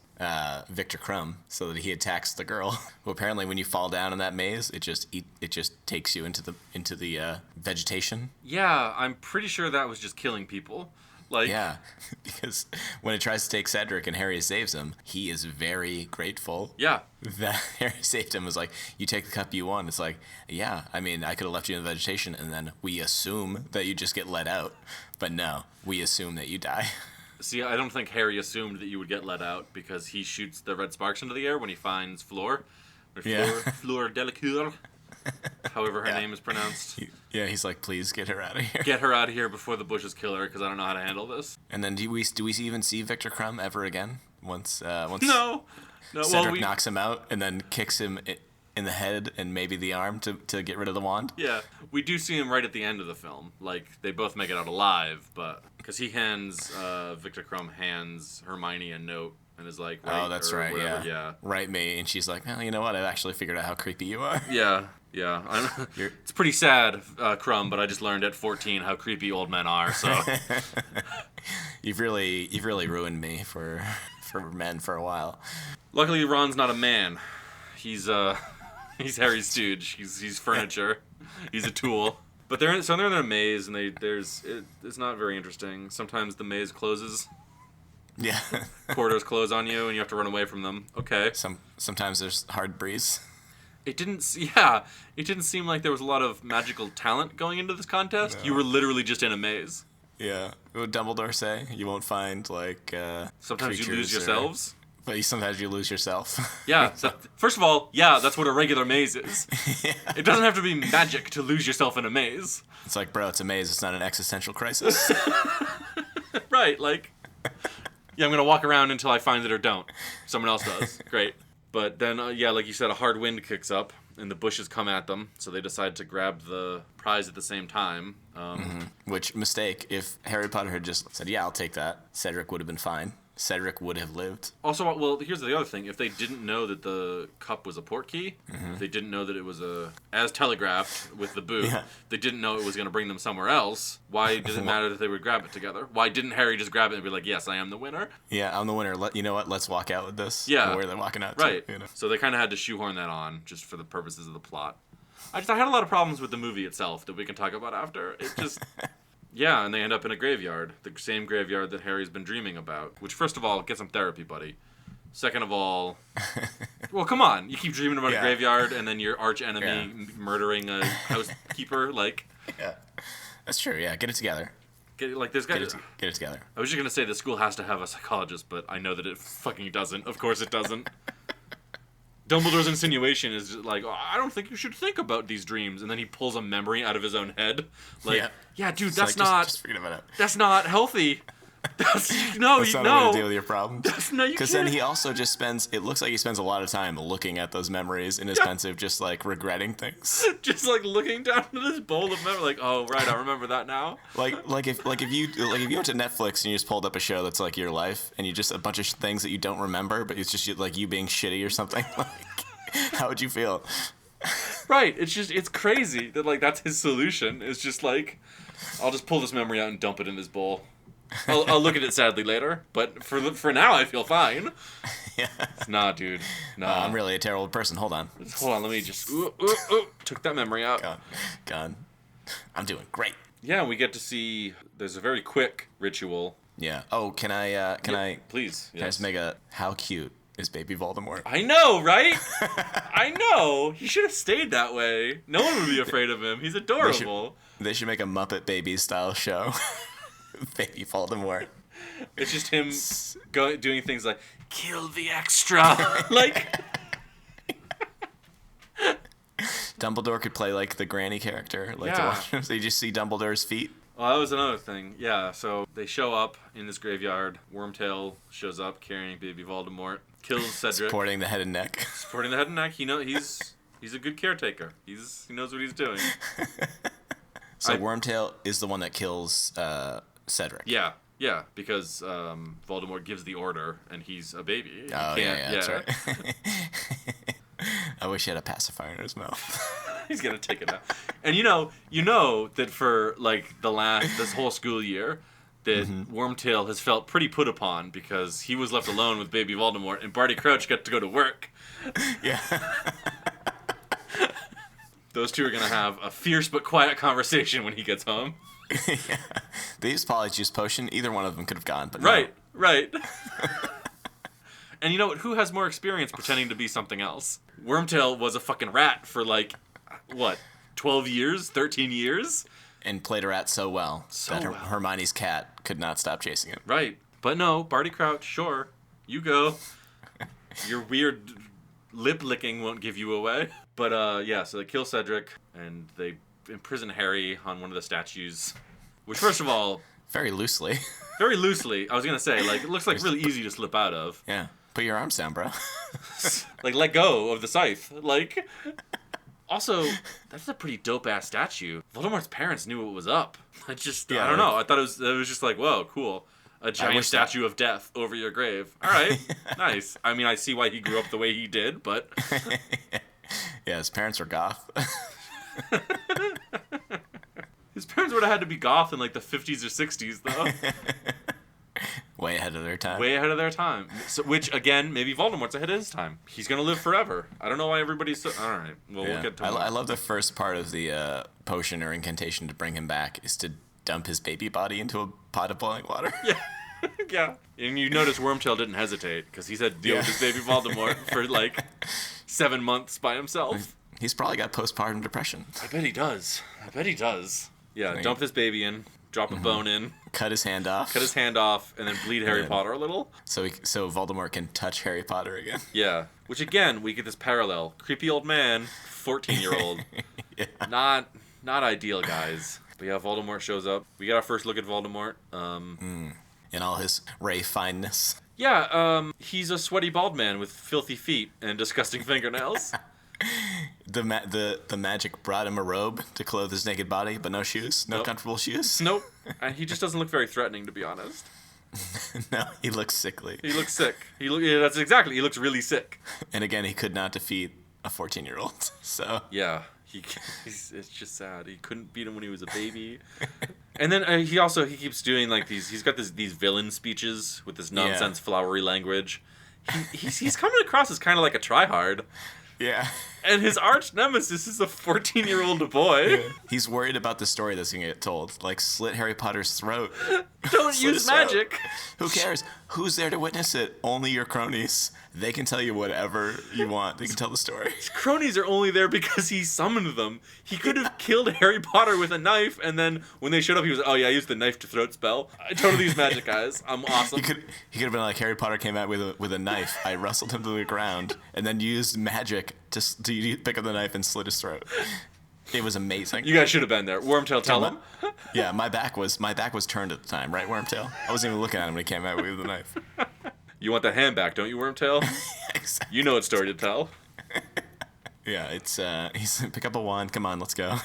Victor Crumb so that he attacks the girl. Well, apparently, when you fall down in that maze, it just takes you into the vegetation. Yeah, I'm pretty sure that was just killing people. Yeah, because when it tries to take Cedric and Harry saves him, he is very grateful. Yeah. That Harry saved him. Was like, you take the cup you want. It's like, yeah, I mean, I could have left you in the vegetation, and then we assume that you just get let out. But no, we assume that you die. See, I don't think Harry assumed that you would get let out because he shoots the red sparks into the air when he finds Fleur. Fleur Delacour. However her name is pronounced. He's like, please get her out of here. Get her out of here before the bushes kill her, because I don't know how to handle this. And then do we even see Victor Crumb ever again? Once No. Cedric knocks him out and then kicks him in the head and maybe the arm to get rid of the wand. Yeah, we do see him right at the end of the film. Like, they both make it out alive, but... Because Victor Crumb hands Hermione a note and is like, oh, that's right, whatever. Yeah. Write me. And she's like, well, you know what? I've actually figured out how creepy you are. Yeah. It's pretty sad, Crumb, but I just learned at 14 how creepy old men are, so... You've really ruined me for men for a while. Luckily, Ron's not a man. He's Harry's stooge. He's furniture. He's a tool. But they're in a maze, and it's not very interesting. Sometimes the maze closes. Yeah. Corridors close on you, and you have to run away from them. Okay. Sometimes there's hard breeze. It didn't seem like there was a lot of magical talent going into this contest. No. You were literally just in a maze. Yeah. What would Dumbledore say? You won't find, sometimes you lose yourselves. But sometimes you lose yourself. Yeah. So, first of all, that's what a regular maze is. Yeah. It doesn't have to be magic to lose yourself in a maze. It's like, bro, it's a maze. It's not an existential crisis. Right. I'm going to walk around until I find it or don't. Someone else does. Great. But then, like you said, a hard wind kicks up. and the bushes come at them, so they decide to grab the prize at the same time. Which mistake. If Harry Potter had just said, yeah, I'll take that, Cedric would have been fine. Cedric would have lived. Also, well, here's the other thing. If they didn't know that the cup was a portkey, if they didn't know that it was as telegraphed with the boot, they didn't know it was going to bring them somewhere else, why does it matter that they would grab it together? Why didn't Harry just grab it and be like, yes, I am the winner? Yeah, I'm the winner. You know what? Let's walk out with this. Yeah. Where they're walking out right. to. You know? So they kind of had to shoehorn that on just for the purposes of the plot. I had a lot of problems with the movie itself that we can talk about after. It just... Yeah, and they end up in a graveyard. The same graveyard that Harry's been dreaming about. Which, first of all, get some therapy, buddy. Second of all... well, come on. You keep dreaming about a graveyard, and then your arch enemy murdering a housekeeper. Like... Yeah. That's true, yeah. Get it together. Get it together. I was just going to say the school has to have a psychologist, but I know that it fucking doesn't. Of course it doesn't. Dumbledore's insinuation is just like, oh, I don't think you should think about these dreams, and then he pulls a memory out of his own head. Like, yeah dude, that's like, not. Just forget about it. That's not healthy. That's not a way to deal with your problems. Because then he also just spends. It looks like he spends a lot of time looking at those memories in his pensive, just like regretting things. Just like looking down at this bowl of memory, like, oh right, I remember that now. Like if you went to Netflix and you just pulled up a show that's like your life, and you just a bunch of things that you don't remember, but it's just like you being shitty or something. Like, how would you feel? Right. It's crazy that like that's his solution. It's just like, I'll just pull this memory out and dump it in this bowl. I'll look at it sadly later, but for now I feel fine. Yeah. Nah, dude. Nah. I'm really a terrible person. Hold on. Let me just... took that memory out. Gone. I'm doing great. Yeah, we get to see... There's a very quick ritual. Yeah. Oh, can I... Please. Can I just make a... How cute is Baby Voldemort? I know, right? I know. He should have stayed that way. No one would be afraid of him. He's adorable. They should make a Muppet Babies style show. Baby Voldemort. It's just him doing things like, kill the extra. Like... Dumbledore could play like the granny character. Like to watch him. So you just see Dumbledore's feet. Well, that was another thing. Yeah, so they show up in this graveyard. Wormtail shows up carrying Baby Voldemort. Kills Cedric. Supporting the head and neck. Supporting the head and neck. He's a good caretaker. He knows what he's doing. So Wormtail is the one that kills Cedric. Yeah, because Voldemort gives the order, and he's a baby. Oh, yeah, that's right. I wish he had a pacifier in his mouth. He's gonna take it out. And you know that for like this whole school year, that Wormtail has felt pretty put upon because he was left alone with Baby Voldemort, and Barty Crouch got to go to work. Yeah. Those two are gonna have a fierce but quiet conversation when he gets home. Yeah. They used Polyjuice Potion. Either one of them could have gone, but right. And you know what? Who has more experience pretending to be something else? Wormtail was a fucking rat for like, what, 12 years? 13 years? And played a rat so well that Hermione's cat could not stop chasing him. Right. But no, Barty Crouch, sure. You go. Your weird lip licking won't give you away. But so they kill Cedric, and they imprison Harry on one of the statues. Which, first of all... Very loosely. Very loosely. I was going to say, like, it looks like really easy to slip out of. Yeah. Put your arms down, bro. Like, let go of the scythe. Like, also, that's a pretty dope-ass statue. Voldemort's parents knew what was up. I don't know. I thought it was just like, whoa, cool. A giant statue of death over your grave. All right. Nice. I mean, I see why he grew up the way he did, but... Yeah, his parents were goth. His parents would have had to be goth in, like, the 50s or 60s, though. Way ahead of their time. Way ahead of their time. So, which, again, maybe Voldemort's ahead of his time. He's going to live forever. I don't know why everybody's so... All right. Well, we'll get to I love the first part of the potion or incantation to bring him back is to dump his baby body into a pot of boiling water. Yeah. Yeah. And you notice Wormtail didn't hesitate because he said deal with his baby Voldemort for, like, 7 months by himself. He's probably got postpartum depression. I bet he does. Yeah, dump this baby in. Drop a bone in. Cut his hand off. And then bleed Harry Potter a little. So Voldemort can touch Harry Potter again. Yeah. Which, again, we get this parallel. Creepy old man, 14-year-old. Yeah. Not ideal, guys. But yeah, Voldemort shows up. We got our first look at Voldemort. In all his Ray fineness. Yeah, he's a sweaty bald man with filthy feet and disgusting fingernails. the magic brought him a robe to clothe his naked body, but no shoes, no comfortable shoes. Nope. And he just doesn't look very threatening, to be honest. No, he looks sickly. He looks sick. Yeah, that's exactly. He looks really sick. And again, he could not defeat a 14-year-old. So yeah, it's just sad. He couldn't beat him when he was a baby. And then he keeps doing like he's got these villain speeches with this nonsense flowery language. He's coming across as kind of like a tryhard. Yeah. And his arch nemesis is a 14-year-old boy. Yeah. He's worried about the story that's going to get told. Like, slit Harry Potter's throat. Don't use magic. Who cares? Who's there to witness it? Only your cronies. They can tell you whatever you want. They can tell the story. His cronies are only there because he summoned them. He could have killed Harry Potter with a knife, and then when they showed up, he was, oh yeah, I used the knife to throat spell. I totally use magic, guys. I'm awesome. He could have been like, Harry Potter came out with a knife. I wrestled him to the ground, and then used magic to pick up the knife and slit his throat. It was amazing. You guys should have been there. Wormtail, tell him. Yeah, my back was turned at the time, right, Wormtail? I wasn't even looking at him when he came out with the knife. You want the hand back, don't you, Wormtail? Exactly. You know what story to tell. Yeah, it's he's pick up a wand. Come on, let's go.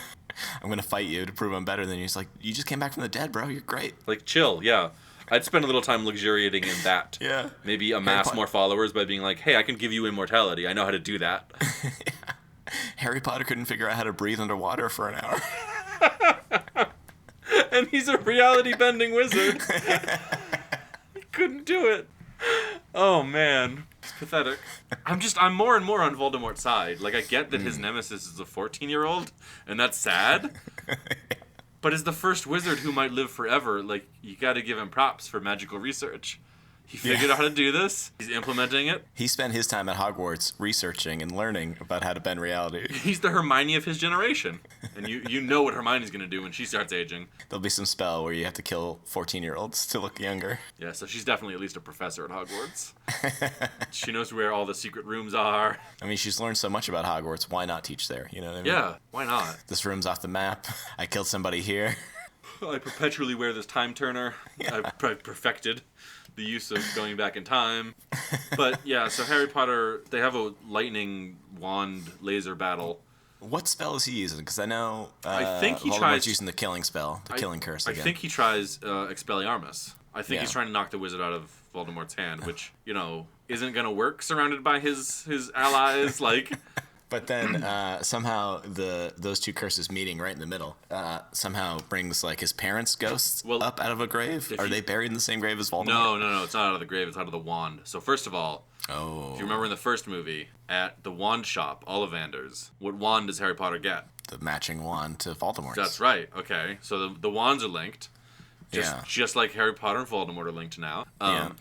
I'm gonna fight you to prove I'm better than you. He's like, you just came back from the dead, bro. You're great. Like, chill. Yeah. I'd spend a little time luxuriating in that. Yeah. Maybe amass more followers by being like, hey, I can give you immortality. I know how to do that. Yeah. Harry Potter couldn't figure out how to breathe underwater for an hour. And he's a reality-bending wizard. He couldn't do it. Oh, man. It's pathetic. I'm more and more on Voldemort's side. Like, I get that his nemesis is a 14-year-old, and that's sad. But as the first wizard who might live forever, like, you gotta give him props for magical research. He figured out how to do this. He's implementing it. He spent his time at Hogwarts researching and learning about how to bend reality. He's the Hermione of his generation. And you know what Hermione's going to do when she starts aging. There'll be some spell where you have to kill 14-year-olds to look younger. Yeah, so she's definitely at least a professor at Hogwarts. She knows where all the secret rooms are. I mean, she's learned so much about Hogwarts. Why not teach there? You know what I mean? Yeah, why not? This room's off the map. I killed somebody here. I perpetually wear this time turner. Yeah. I've perfected the use of going back in time. But yeah, so Harry Potter, they have a lightning wand laser battle. What spell is he using? Because I know I think he Voldemort's tries using the killing spell, the killing curse again. I think he tries Expelliarmus. I think Yeah. he's trying to knock the wizard out of Voldemort's hand, which, you know, isn't going to work surrounded by his allies. Like, But then somehow those two curses meeting right in the middle somehow brings like his parents' ghosts up out of a grave. Are they buried in the same grave as Voldemort? No, it's not out of the grave. It's out of the wand. So first of all, if you remember in the first movie, at the wand shop, Ollivander's, what wand does Harry Potter get? The matching wand to Voldemort's. That's right. Okay, so the wands are linked. Just like Harry Potter and Voldemort are linked now.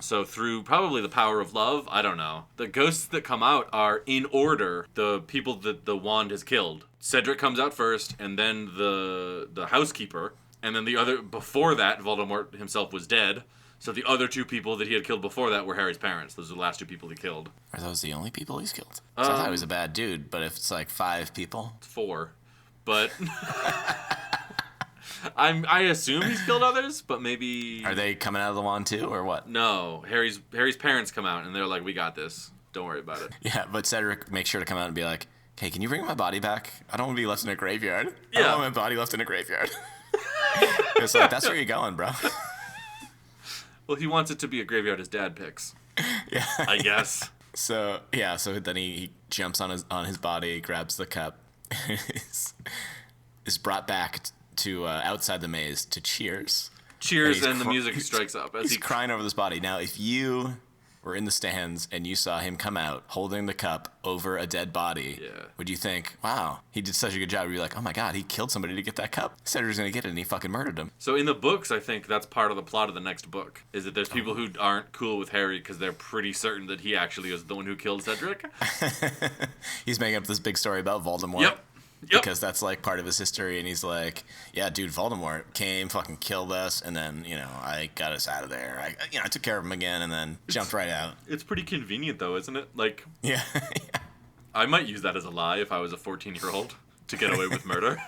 So through probably the power of love, I don't know. The ghosts that come out are in order the people that the wand has killed. Cedric comes out first, and then the housekeeper, and then the other before that, Voldemort himself was dead. So the other two people that he had killed before that were Harry's parents. Those are the last two people he killed. Are those the only people he's killed? I thought he was a bad dude, but if it's like 5 people, it's 4, but. I assume he's killed others, but maybe... Are they coming out of the wand too, or what? No. Harry's parents come out, and they're like, we got this. Don't worry about it. Yeah, but Cedric makes sure to come out and be like, hey, can you bring my body back? I don't want to be left in a graveyard. Yeah. I don't want my body left in a graveyard. It's like, that's where you're going, bro. Well, he wants it to be a graveyard his dad picks. Yeah. I guess. So then he jumps on his body, grabs the cup, is brought back to outside the maze to cheers. Cheers, and the music strikes up. He's crying over this body. Now, if you were in the stands and you saw him come out holding the cup over a dead body, would you think, wow, he did such a good job? Would you be like, oh my god, he killed somebody to get that cup? He said he was going to get it, and he fucking murdered him. So in the books, I think that's part of the plot of the next book, is that there's people who aren't cool with Harry because they're pretty certain that he actually is the one who killed Cedric. He's making up this big story about Voldemort. Yep. Because that's like part of his history, and he's like, yeah, dude, Voldemort came, fucking killed us, and then, I got us out of there. I took care of him again, and then jumped right out. It's pretty convenient, though, isn't it? Like, yeah. I might use that as a lie if I was a 14-year-old to get away with murder.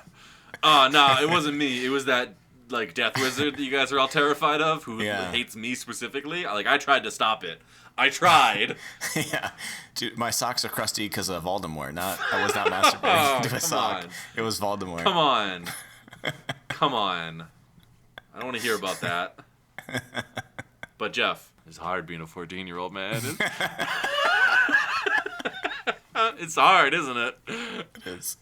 No, it wasn't me. It was that like Death Wizard that you guys are all terrified of, who Yeah. hates me specifically. I tried to stop it. I tried. Yeah, dude, my socks are crusty because of Voldemort. I was not masturbating to a come sock. on. It was Voldemort. Come on. Come on. I don't want to hear about that. But Jeff, it's hard being a 14-year-old man. It's hard, isn't it? It is.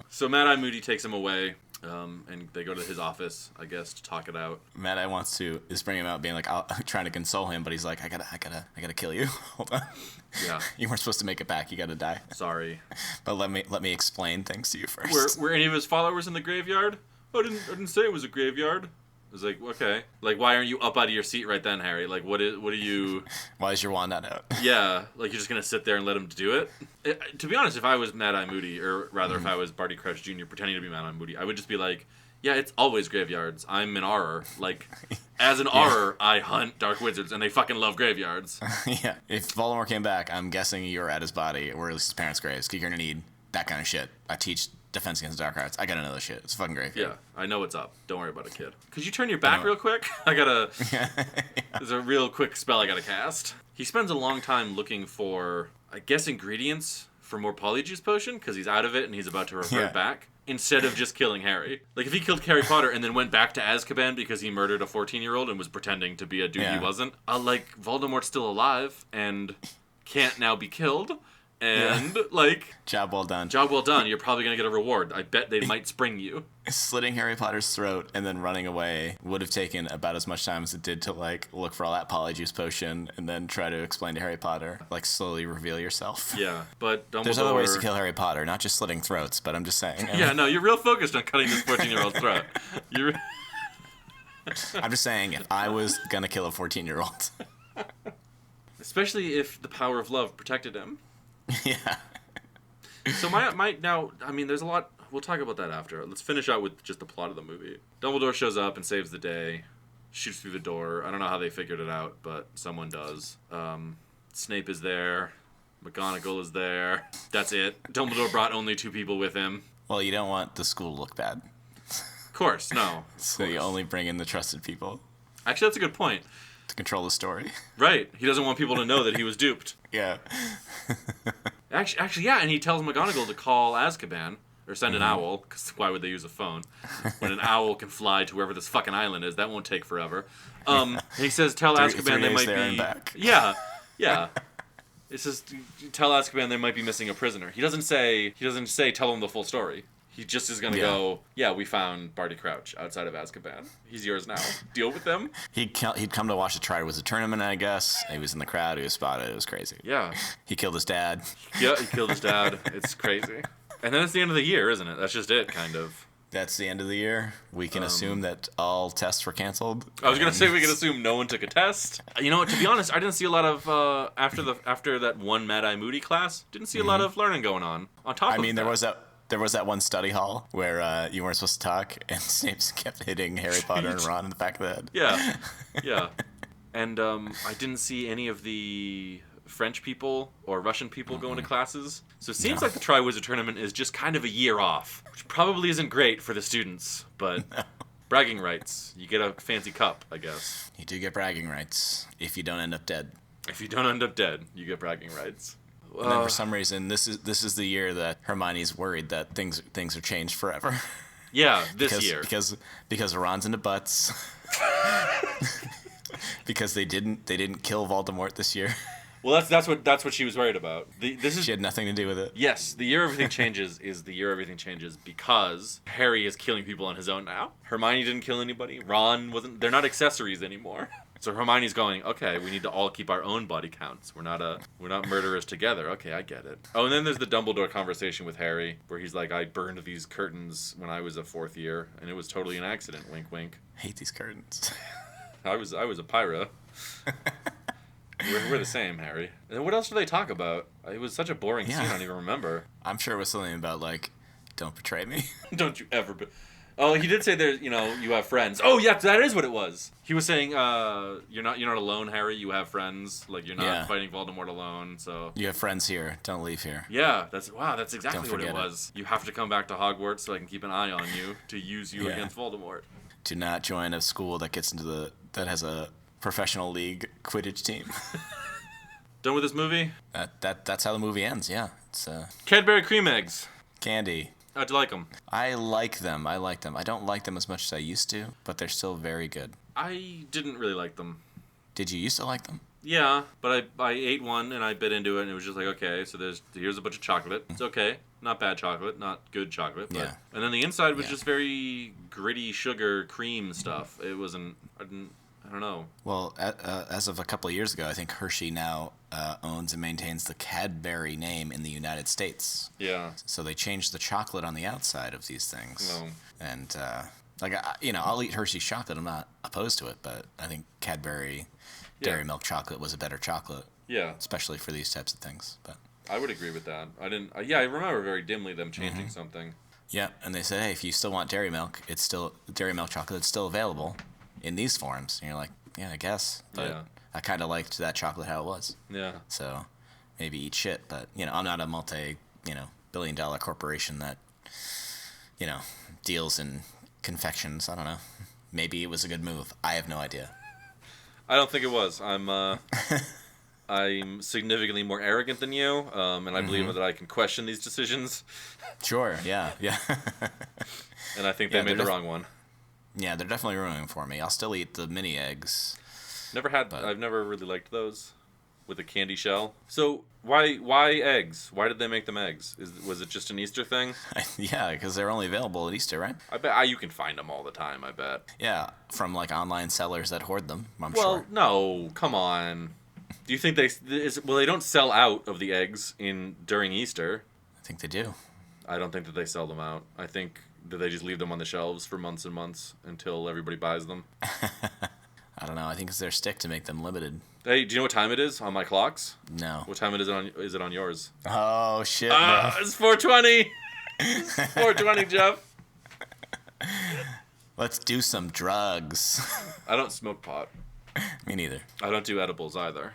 So Mad-Eye Moody takes him away, and they go to his office, I guess, to talk it out. Mad-Eye is bringing him out, being like, trying to console him, but he's like, I gotta kill you. Hold on. Yeah. You weren't supposed to make it back. You gotta die. Sorry. But let me explain things to you first. Were any of his followers in the graveyard? I didn't say it was a graveyard. I was like, okay. Like, why aren't you up out of your seat right then, Harry? Like, what are you... Why is your wand not out? Yeah, like, you're just gonna sit there and let him do it? To be honest, if I was Mad-Eye Moody, or rather if I was Barty Crouch Jr. pretending to be Mad-Eye Moody, I would just be like, yeah, it's always graveyards. I'm an Auror. Like, as an Auror, I hunt dark wizards, and they fucking love graveyards. Yeah. If Voldemort came back, I'm guessing you're at his body, or at least his parents' graves, because you're gonna need that kind of shit. I teach Defense Against Dark Arts. I gotta know this shit. It's a fucking graveyard. Yeah, I know what's up. Don't worry about it, kid. Could you turn your back real quick? There's a real quick spell I gotta cast. He spends a long time looking for, I guess, ingredients for more Polyjuice Potion, because he's out of it and he's about to revert back, instead of just killing Harry. Like, if he killed Harry Potter and then went back to Azkaban because he murdered a 14-year-old and was pretending to be a dude he wasn't, Voldemort's still alive and can't now be killed. And, job well done. Job well done. You're probably going to get a reward. I bet they might spring you. Slitting Harry Potter's throat and then running away would have taken about as much time as it did to, look for all that Polyjuice Potion and then try to explain to Harry Potter, slowly reveal yourself. Yeah, but Dumbledore... There's other ways to kill Harry Potter, not just slitting throats, but I'm just saying. Yeah, no, you're real focused on cutting this 14-year-old's throat. I'm just saying, if I was going to kill a 14-year-old... Especially if the power of love protected him. Yeah. So now, I mean, there's a lot. We'll talk about that after. Let's finish out with just the plot of the movie. Dumbledore shows up and saves the day, shoots through the door. I don't know how they figured it out, but someone does. Snape is there. McGonagall is there. That's it. Dumbledore brought only 2 people with him. Well, you don't want the school to look bad. Of course, no. So you only bring in the trusted people. Actually, that's a good point. To control the story. Right. He doesn't want people to know that he was duped. Yeah. Actually, yeah, and he tells McGonagall to call Azkaban, or send an owl, because why would they use a phone? When an owl can fly to wherever this fucking island is, that won't take forever. And he says, tell Azkaban they might there be... and back. Yeah. It says, tell Azkaban they might be missing a prisoner. He doesn't say tell them the full story. He just is going to go, yeah, we found Barty Crouch outside of Azkaban. He's yours now. Deal with them. He'd come to watch the Triwizard Tournament, I guess. He was in the crowd. He was spotted. It was crazy. Yeah. He killed his dad. Yeah, he killed his dad. It's crazy. And then it's the end of the year, isn't it? That's just it, kind of. That's the end of the year. We can assume that all tests were canceled. I was gonna say we can assume no one took a test. You know, to be honest, I didn't see a lot of after that one Mad-Eye Moody class. Didn't see a lot of learning going on. On top of that. There was that one study hall where you weren't supposed to talk, and Snape kept hitting Harry Potter and Ron in the back of the head. Yeah. And I didn't see any of the French people or Russian people going to classes. So it seems like the Triwizard Tournament is just kind of a year off, which probably isn't great for the students, but bragging rights. You get a fancy cup, I guess. You do get bragging rights if you don't end up dead. If you don't end up dead, you get bragging rights. And then for some reason, this is the year that Hermione's worried that things are changed forever. Yeah, year. Because Ron's into butts. Because they didn't kill Voldemort this year. Well, that's what she was worried about. She had nothing to do with it. Yes, the year everything changes is the year everything changes because Harry is killing people on his own now. Hermione didn't kill anybody. Ron wasn't. They're not accessories anymore. So Hermione's going, okay, we need to all keep our own body counts. We're not murderers together. Okay, I get it. Oh, and then there's the Dumbledore conversation with Harry, where he's like, I burned these curtains when I was a 4th year, and it was totally an accident. Wink, wink. I hate these curtains. I was a pyro. We're the same, Harry. And then what else do they talk about? It was such a boring scene, I don't even remember. I'm sure it was something about, don't betray me. Don't you ever... Oh, he did say there's, you have friends. Oh, yeah, that is what it was. He was saying, you're not alone, Harry. You have friends. Like, you're not fighting Voldemort alone. So You have friends here. Don't leave here. yeah, that's exactly what it forget it. was. You have to come back to Hogwarts so I can keep an eye on you to use you Yeah. against Voldemort. Do not join a school that that has a professional league Quidditch team. Done with this movie? That's how the movie ends. Yeah, it's Cadbury cream eggs. candy. How'd you like them? I like them. I don't like them as much as I used to, but they're still very good. I didn't really like them. Did you used to like them? Yeah, but I ate one and I bit into it and it was just like, okay, so here's a bunch of chocolate. It's okay. Not bad chocolate, not good chocolate. But, Yeah. And then the inside was Yeah. just very gritty sugar cream stuff. It wasn't, I don't know. Well, as of a couple of years ago, I think Hershey now owns and maintains the Cadbury name in the United States. Yeah. So they changed the chocolate on the outside of these things. Oh. And I'll eat Hershey's chocolate. I'm not opposed to it, but I think Cadbury Dairy Milk chocolate was a better chocolate, Yeah. especially for these types of things. But I would agree with that. I didn't, I remember very dimly them changing something. yeah, and they said, hey, if you still want dairy milk, dairy milk chocolate. It's still available in these forms. And you're like, yeah, I guess. But Yeah. I kind of liked that chocolate how it was. Yeah. So maybe eat shit, but I'm not a multi-billion-dollar corporation that deals in confections. I don't know. Maybe it was a good move. I have no idea. I don't think it was. I'm significantly more arrogant than you, and I believe that I can question these decisions, Sure. Yeah. and I think they Yeah, made the they're wrong one. Yeah, they're definitely ruining for me. I'll still eat the mini eggs. I've never really liked those with a candy shell. So why eggs? Why did they make them eggs? Was it just an Easter thing? Yeah, because they're only available at Easter, right? I bet you can find them all the time. I bet. Yeah, from like online sellers that hoard them. I'm Well, sure. no, come on. Do you think they don't sell out of the eggs during Easter? I think they do. I don't think that they sell them out. I think that they just leave them on the shelves for months and months until everybody buys them. I don't know. I think it's their stick to make them limited. Hey, do you know what time it is on my clocks? No. What time is it on yours? Oh shit! It's 4:20. It's 4:20, Jeff. Let's do some drugs. I don't smoke pot. Me neither. I don't do edibles either.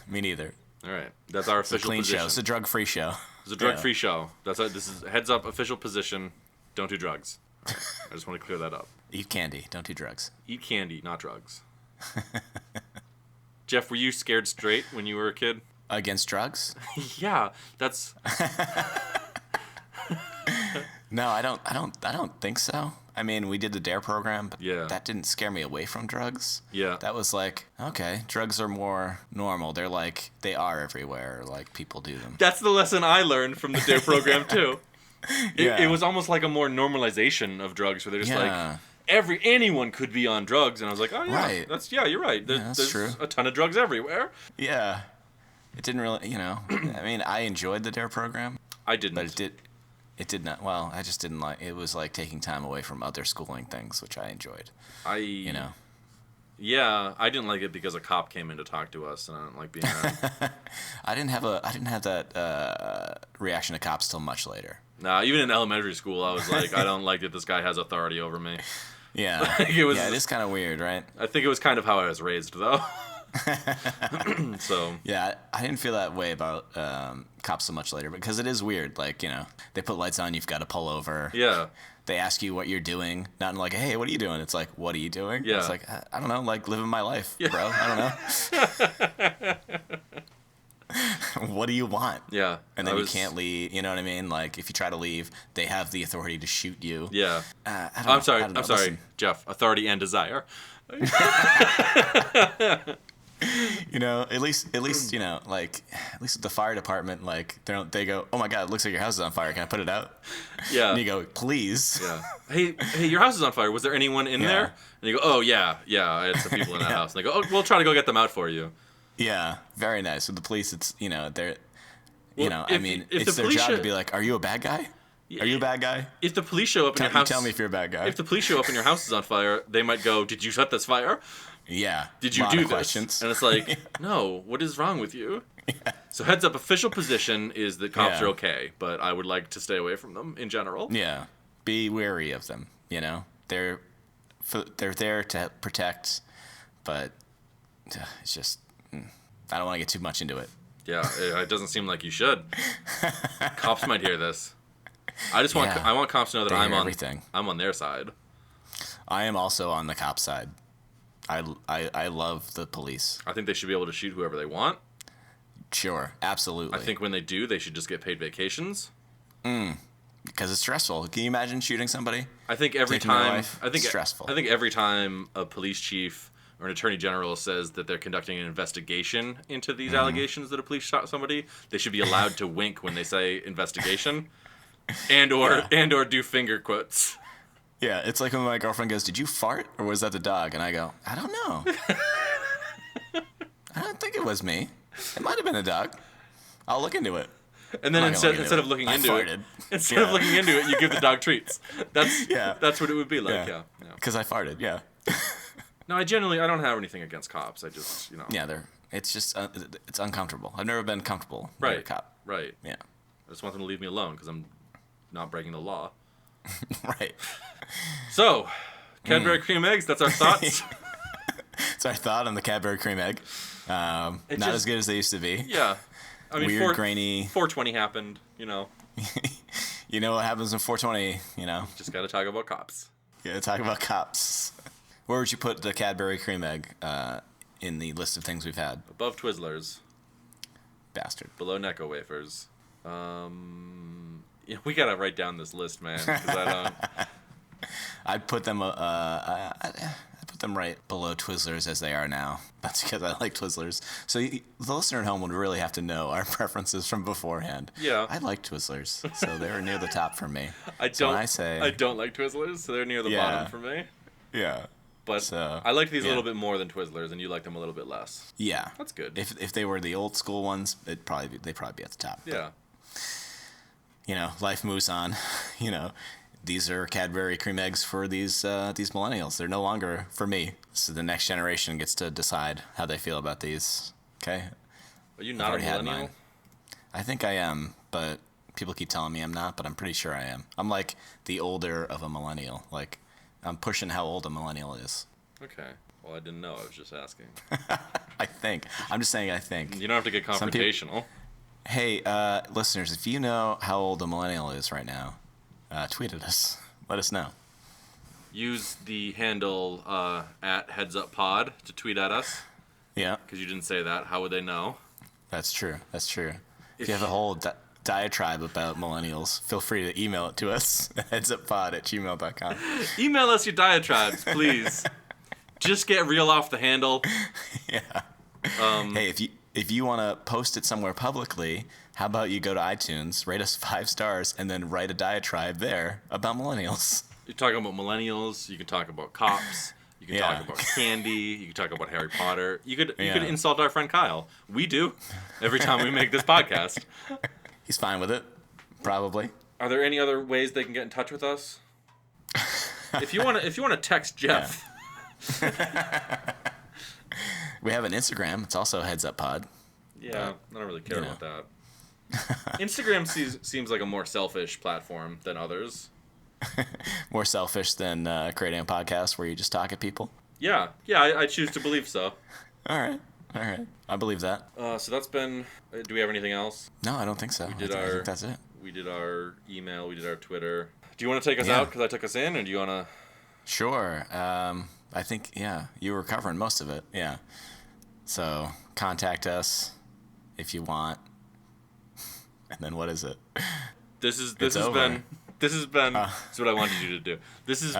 Me neither. All right, that's our It's a official clean position. show. It's a drug-free show. It's a drug-free show. This is heads up official position. Don't do drugs. I just want to clear that up. Eat candy. Don't do drugs. Eat candy, not drugs. Jeff, were you scared straight when you were a kid? Against drugs? Yeah, that's. No, I don't think so. I mean, we did the DARE program, but Yeah. that didn't scare me away from drugs. Yeah. That was like, okay, drugs are more normal. They are everywhere. Like, people do them. That's the lesson I learned from the DARE program too. Yeah. It was almost like a more normalization of drugs, where they're just Yeah. like anyone could be on drugs, and I was like, oh yeah, Right. you're right. that's There's true. a ton of drugs everywhere. Yeah. It didn't really, I mean, I enjoyed the DARE program, I didn't. but it did not, well, I just didn't like, it was like taking time away from other schooling things, which I enjoyed, Yeah, I didn't like it because a cop came in to talk to us, and I don't like being around. I didn't have that reaction to cops till much later. Nah, even in elementary school, I was like, I don't like that this guy has authority over me. Yeah. Like, it was- yeah, it is kind of weird, right? I think it was kind of how I was raised, though. So Yeah, I didn't feel that way about cops so much later, because it is weird. Like, they put lights on, you've got to pull over. yeah, They ask you what you're doing, not like, hey, what are you doing? It's like, what are you doing? Yeah. It's like, I don't know, like living my life, bro. I don't know. What do you want? yeah. And then you can't leave. You know what I mean? Like, if you try to leave, they have the authority to shoot you. Yeah. I don't I'm know. sorry. I don't know. I'm sorry, Listen, Jeff. Authority and desire. at least like, at least with the fire department, like, they go, oh my God, it looks like your house is on fire. Can I put it out? Yeah. And you go, please. Yeah. Hey, your house is on fire. Was there anyone in Yeah. there? And you go, oh yeah, I had some people in that house. And they go, oh, we'll try to go get them out for you. Yeah, very nice. With the police, it's, they're, Well, I if- mean, if it's the their police job to should- be like, are you a bad guy? Are you a bad guy? If the police show up in your house, Tell me if you're a bad guy. If the police show up and your house is on fire, they might go, "Did you set this fire? Yeah. Did you lot do of this?" questions. And it's like, no. What is wrong with you? So heads up, official position is that cops Yeah. are okay, but I would like to stay away from them in general. Yeah. Be wary of them. You know, they're there to protect, but it's just I don't want to get too much into it. Yeah, it doesn't seem like you should. Cops might hear this. I want cops to know that I'm on their side. I am also on the cop side. I love the police. I think they should be able to shoot whoever they want. Sure, absolutely. I think when they do, they should just get paid vacations. Because it's stressful. Can you imagine shooting somebody? I think every time stressful. I think every time a police chief or an attorney general says that they're conducting an investigation into these allegations that a police shot somebody, they should be allowed to wink when they say investigation, and or do finger quotes. Yeah, it's like when my girlfriend goes, "Did you fart, or was that the dog?" And I go, "I don't know. I don't think it was me. It might have been a dog. I'll look into it." And then instead of looking into it, you give the dog treats. That's what it would be like. Yeah. Because I farted. Yeah. No, I don't have anything against cops. I just, Yeah, it's just it's uncomfortable. I've never been comfortable with a cop. Right. Yeah. I just want them to leave me alone because I'm not breaking the law. Right. So, Cadbury cream eggs. That's our thoughts. It's our thought on the Cadbury cream egg. Not as good as they used to be. Yeah. I mean, weird, grainy. 420 happened. You know what happens in 420. Just got to talk about cops. Yeah, talk about cops. Where would you put the Cadbury cream egg in the list of things we've had? Above Twizzlers. Bastard. Below Necco wafers. We gotta write down this list, man. 'Cause I don't. I'd put them. I'd put them right below Twizzlers as they are now. That's because I like Twizzlers. So the listener at home would really have to know our preferences from beforehand. Yeah. I like Twizzlers, so they were near the top for me. I don't like Twizzlers, so they're near the bottom for me. Yeah. But I like these a little bit more than Twizzlers, and you like them a little bit less. Yeah. That's good. If they were the old school ones, they'd probably be at the top. Yeah. But, life moves on. These are Cadbury cream eggs for these millennials. They're no longer for me. So the next generation gets to decide how they feel about these. Okay? Are you not a millennial? I think I am, but people keep telling me I'm not, but I'm pretty sure I am. I'm like the older of a millennial. Like, I'm pushing how old a millennial is. Okay. Well, I didn't know. I was just asking. I think. I'm just saying I think. You don't have to get confrontational. Hey, listeners, if you know how old a millennial is right now, tweet at us. Let us know. Use the handle at HeadsUpPod to tweet at us. Yeah. Because you didn't say that. How would they know? That's true. If you have a whole diatribe about millennials, feel free to email it to us at headsuppod@gmail.com. Email us your diatribes, please. Just get real off the handle. Yeah. Hey, if you want to post it somewhere publicly, how about you go to iTunes, rate us 5 stars, and then write a diatribe there about millennials. You're talking about millennials. You can talk about cops. You can talk about candy. You can talk about Harry Potter. You could insult our friend Kyle. We do every time we make this podcast. He's fine with it, probably. Are there any other ways they can get in touch with us? If you want to text Jeff. Yeah. We have an Instagram. It's also Heads Up Pod. Yeah, I don't really care about that. Instagram seems like a more selfish platform than others. More selfish than creating a podcast where you just talk at people? Yeah, I choose to believe so. All right. I believe that. So that's been... Do we have anything else? No, I don't think so. I think that's it. We did our email. We did our Twitter. Do you want to take us out because I took us in, or do you want to... Sure. I think, you were covering most of it. Yeah. So contact us if you want. And then what is it? This has been what I wanted you to do. This has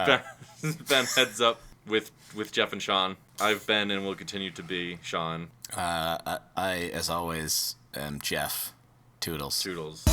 been Heads Up with Jeff and Sean. I've been and will continue to be Sean. I as always am Jeff. Toodles. Toodles.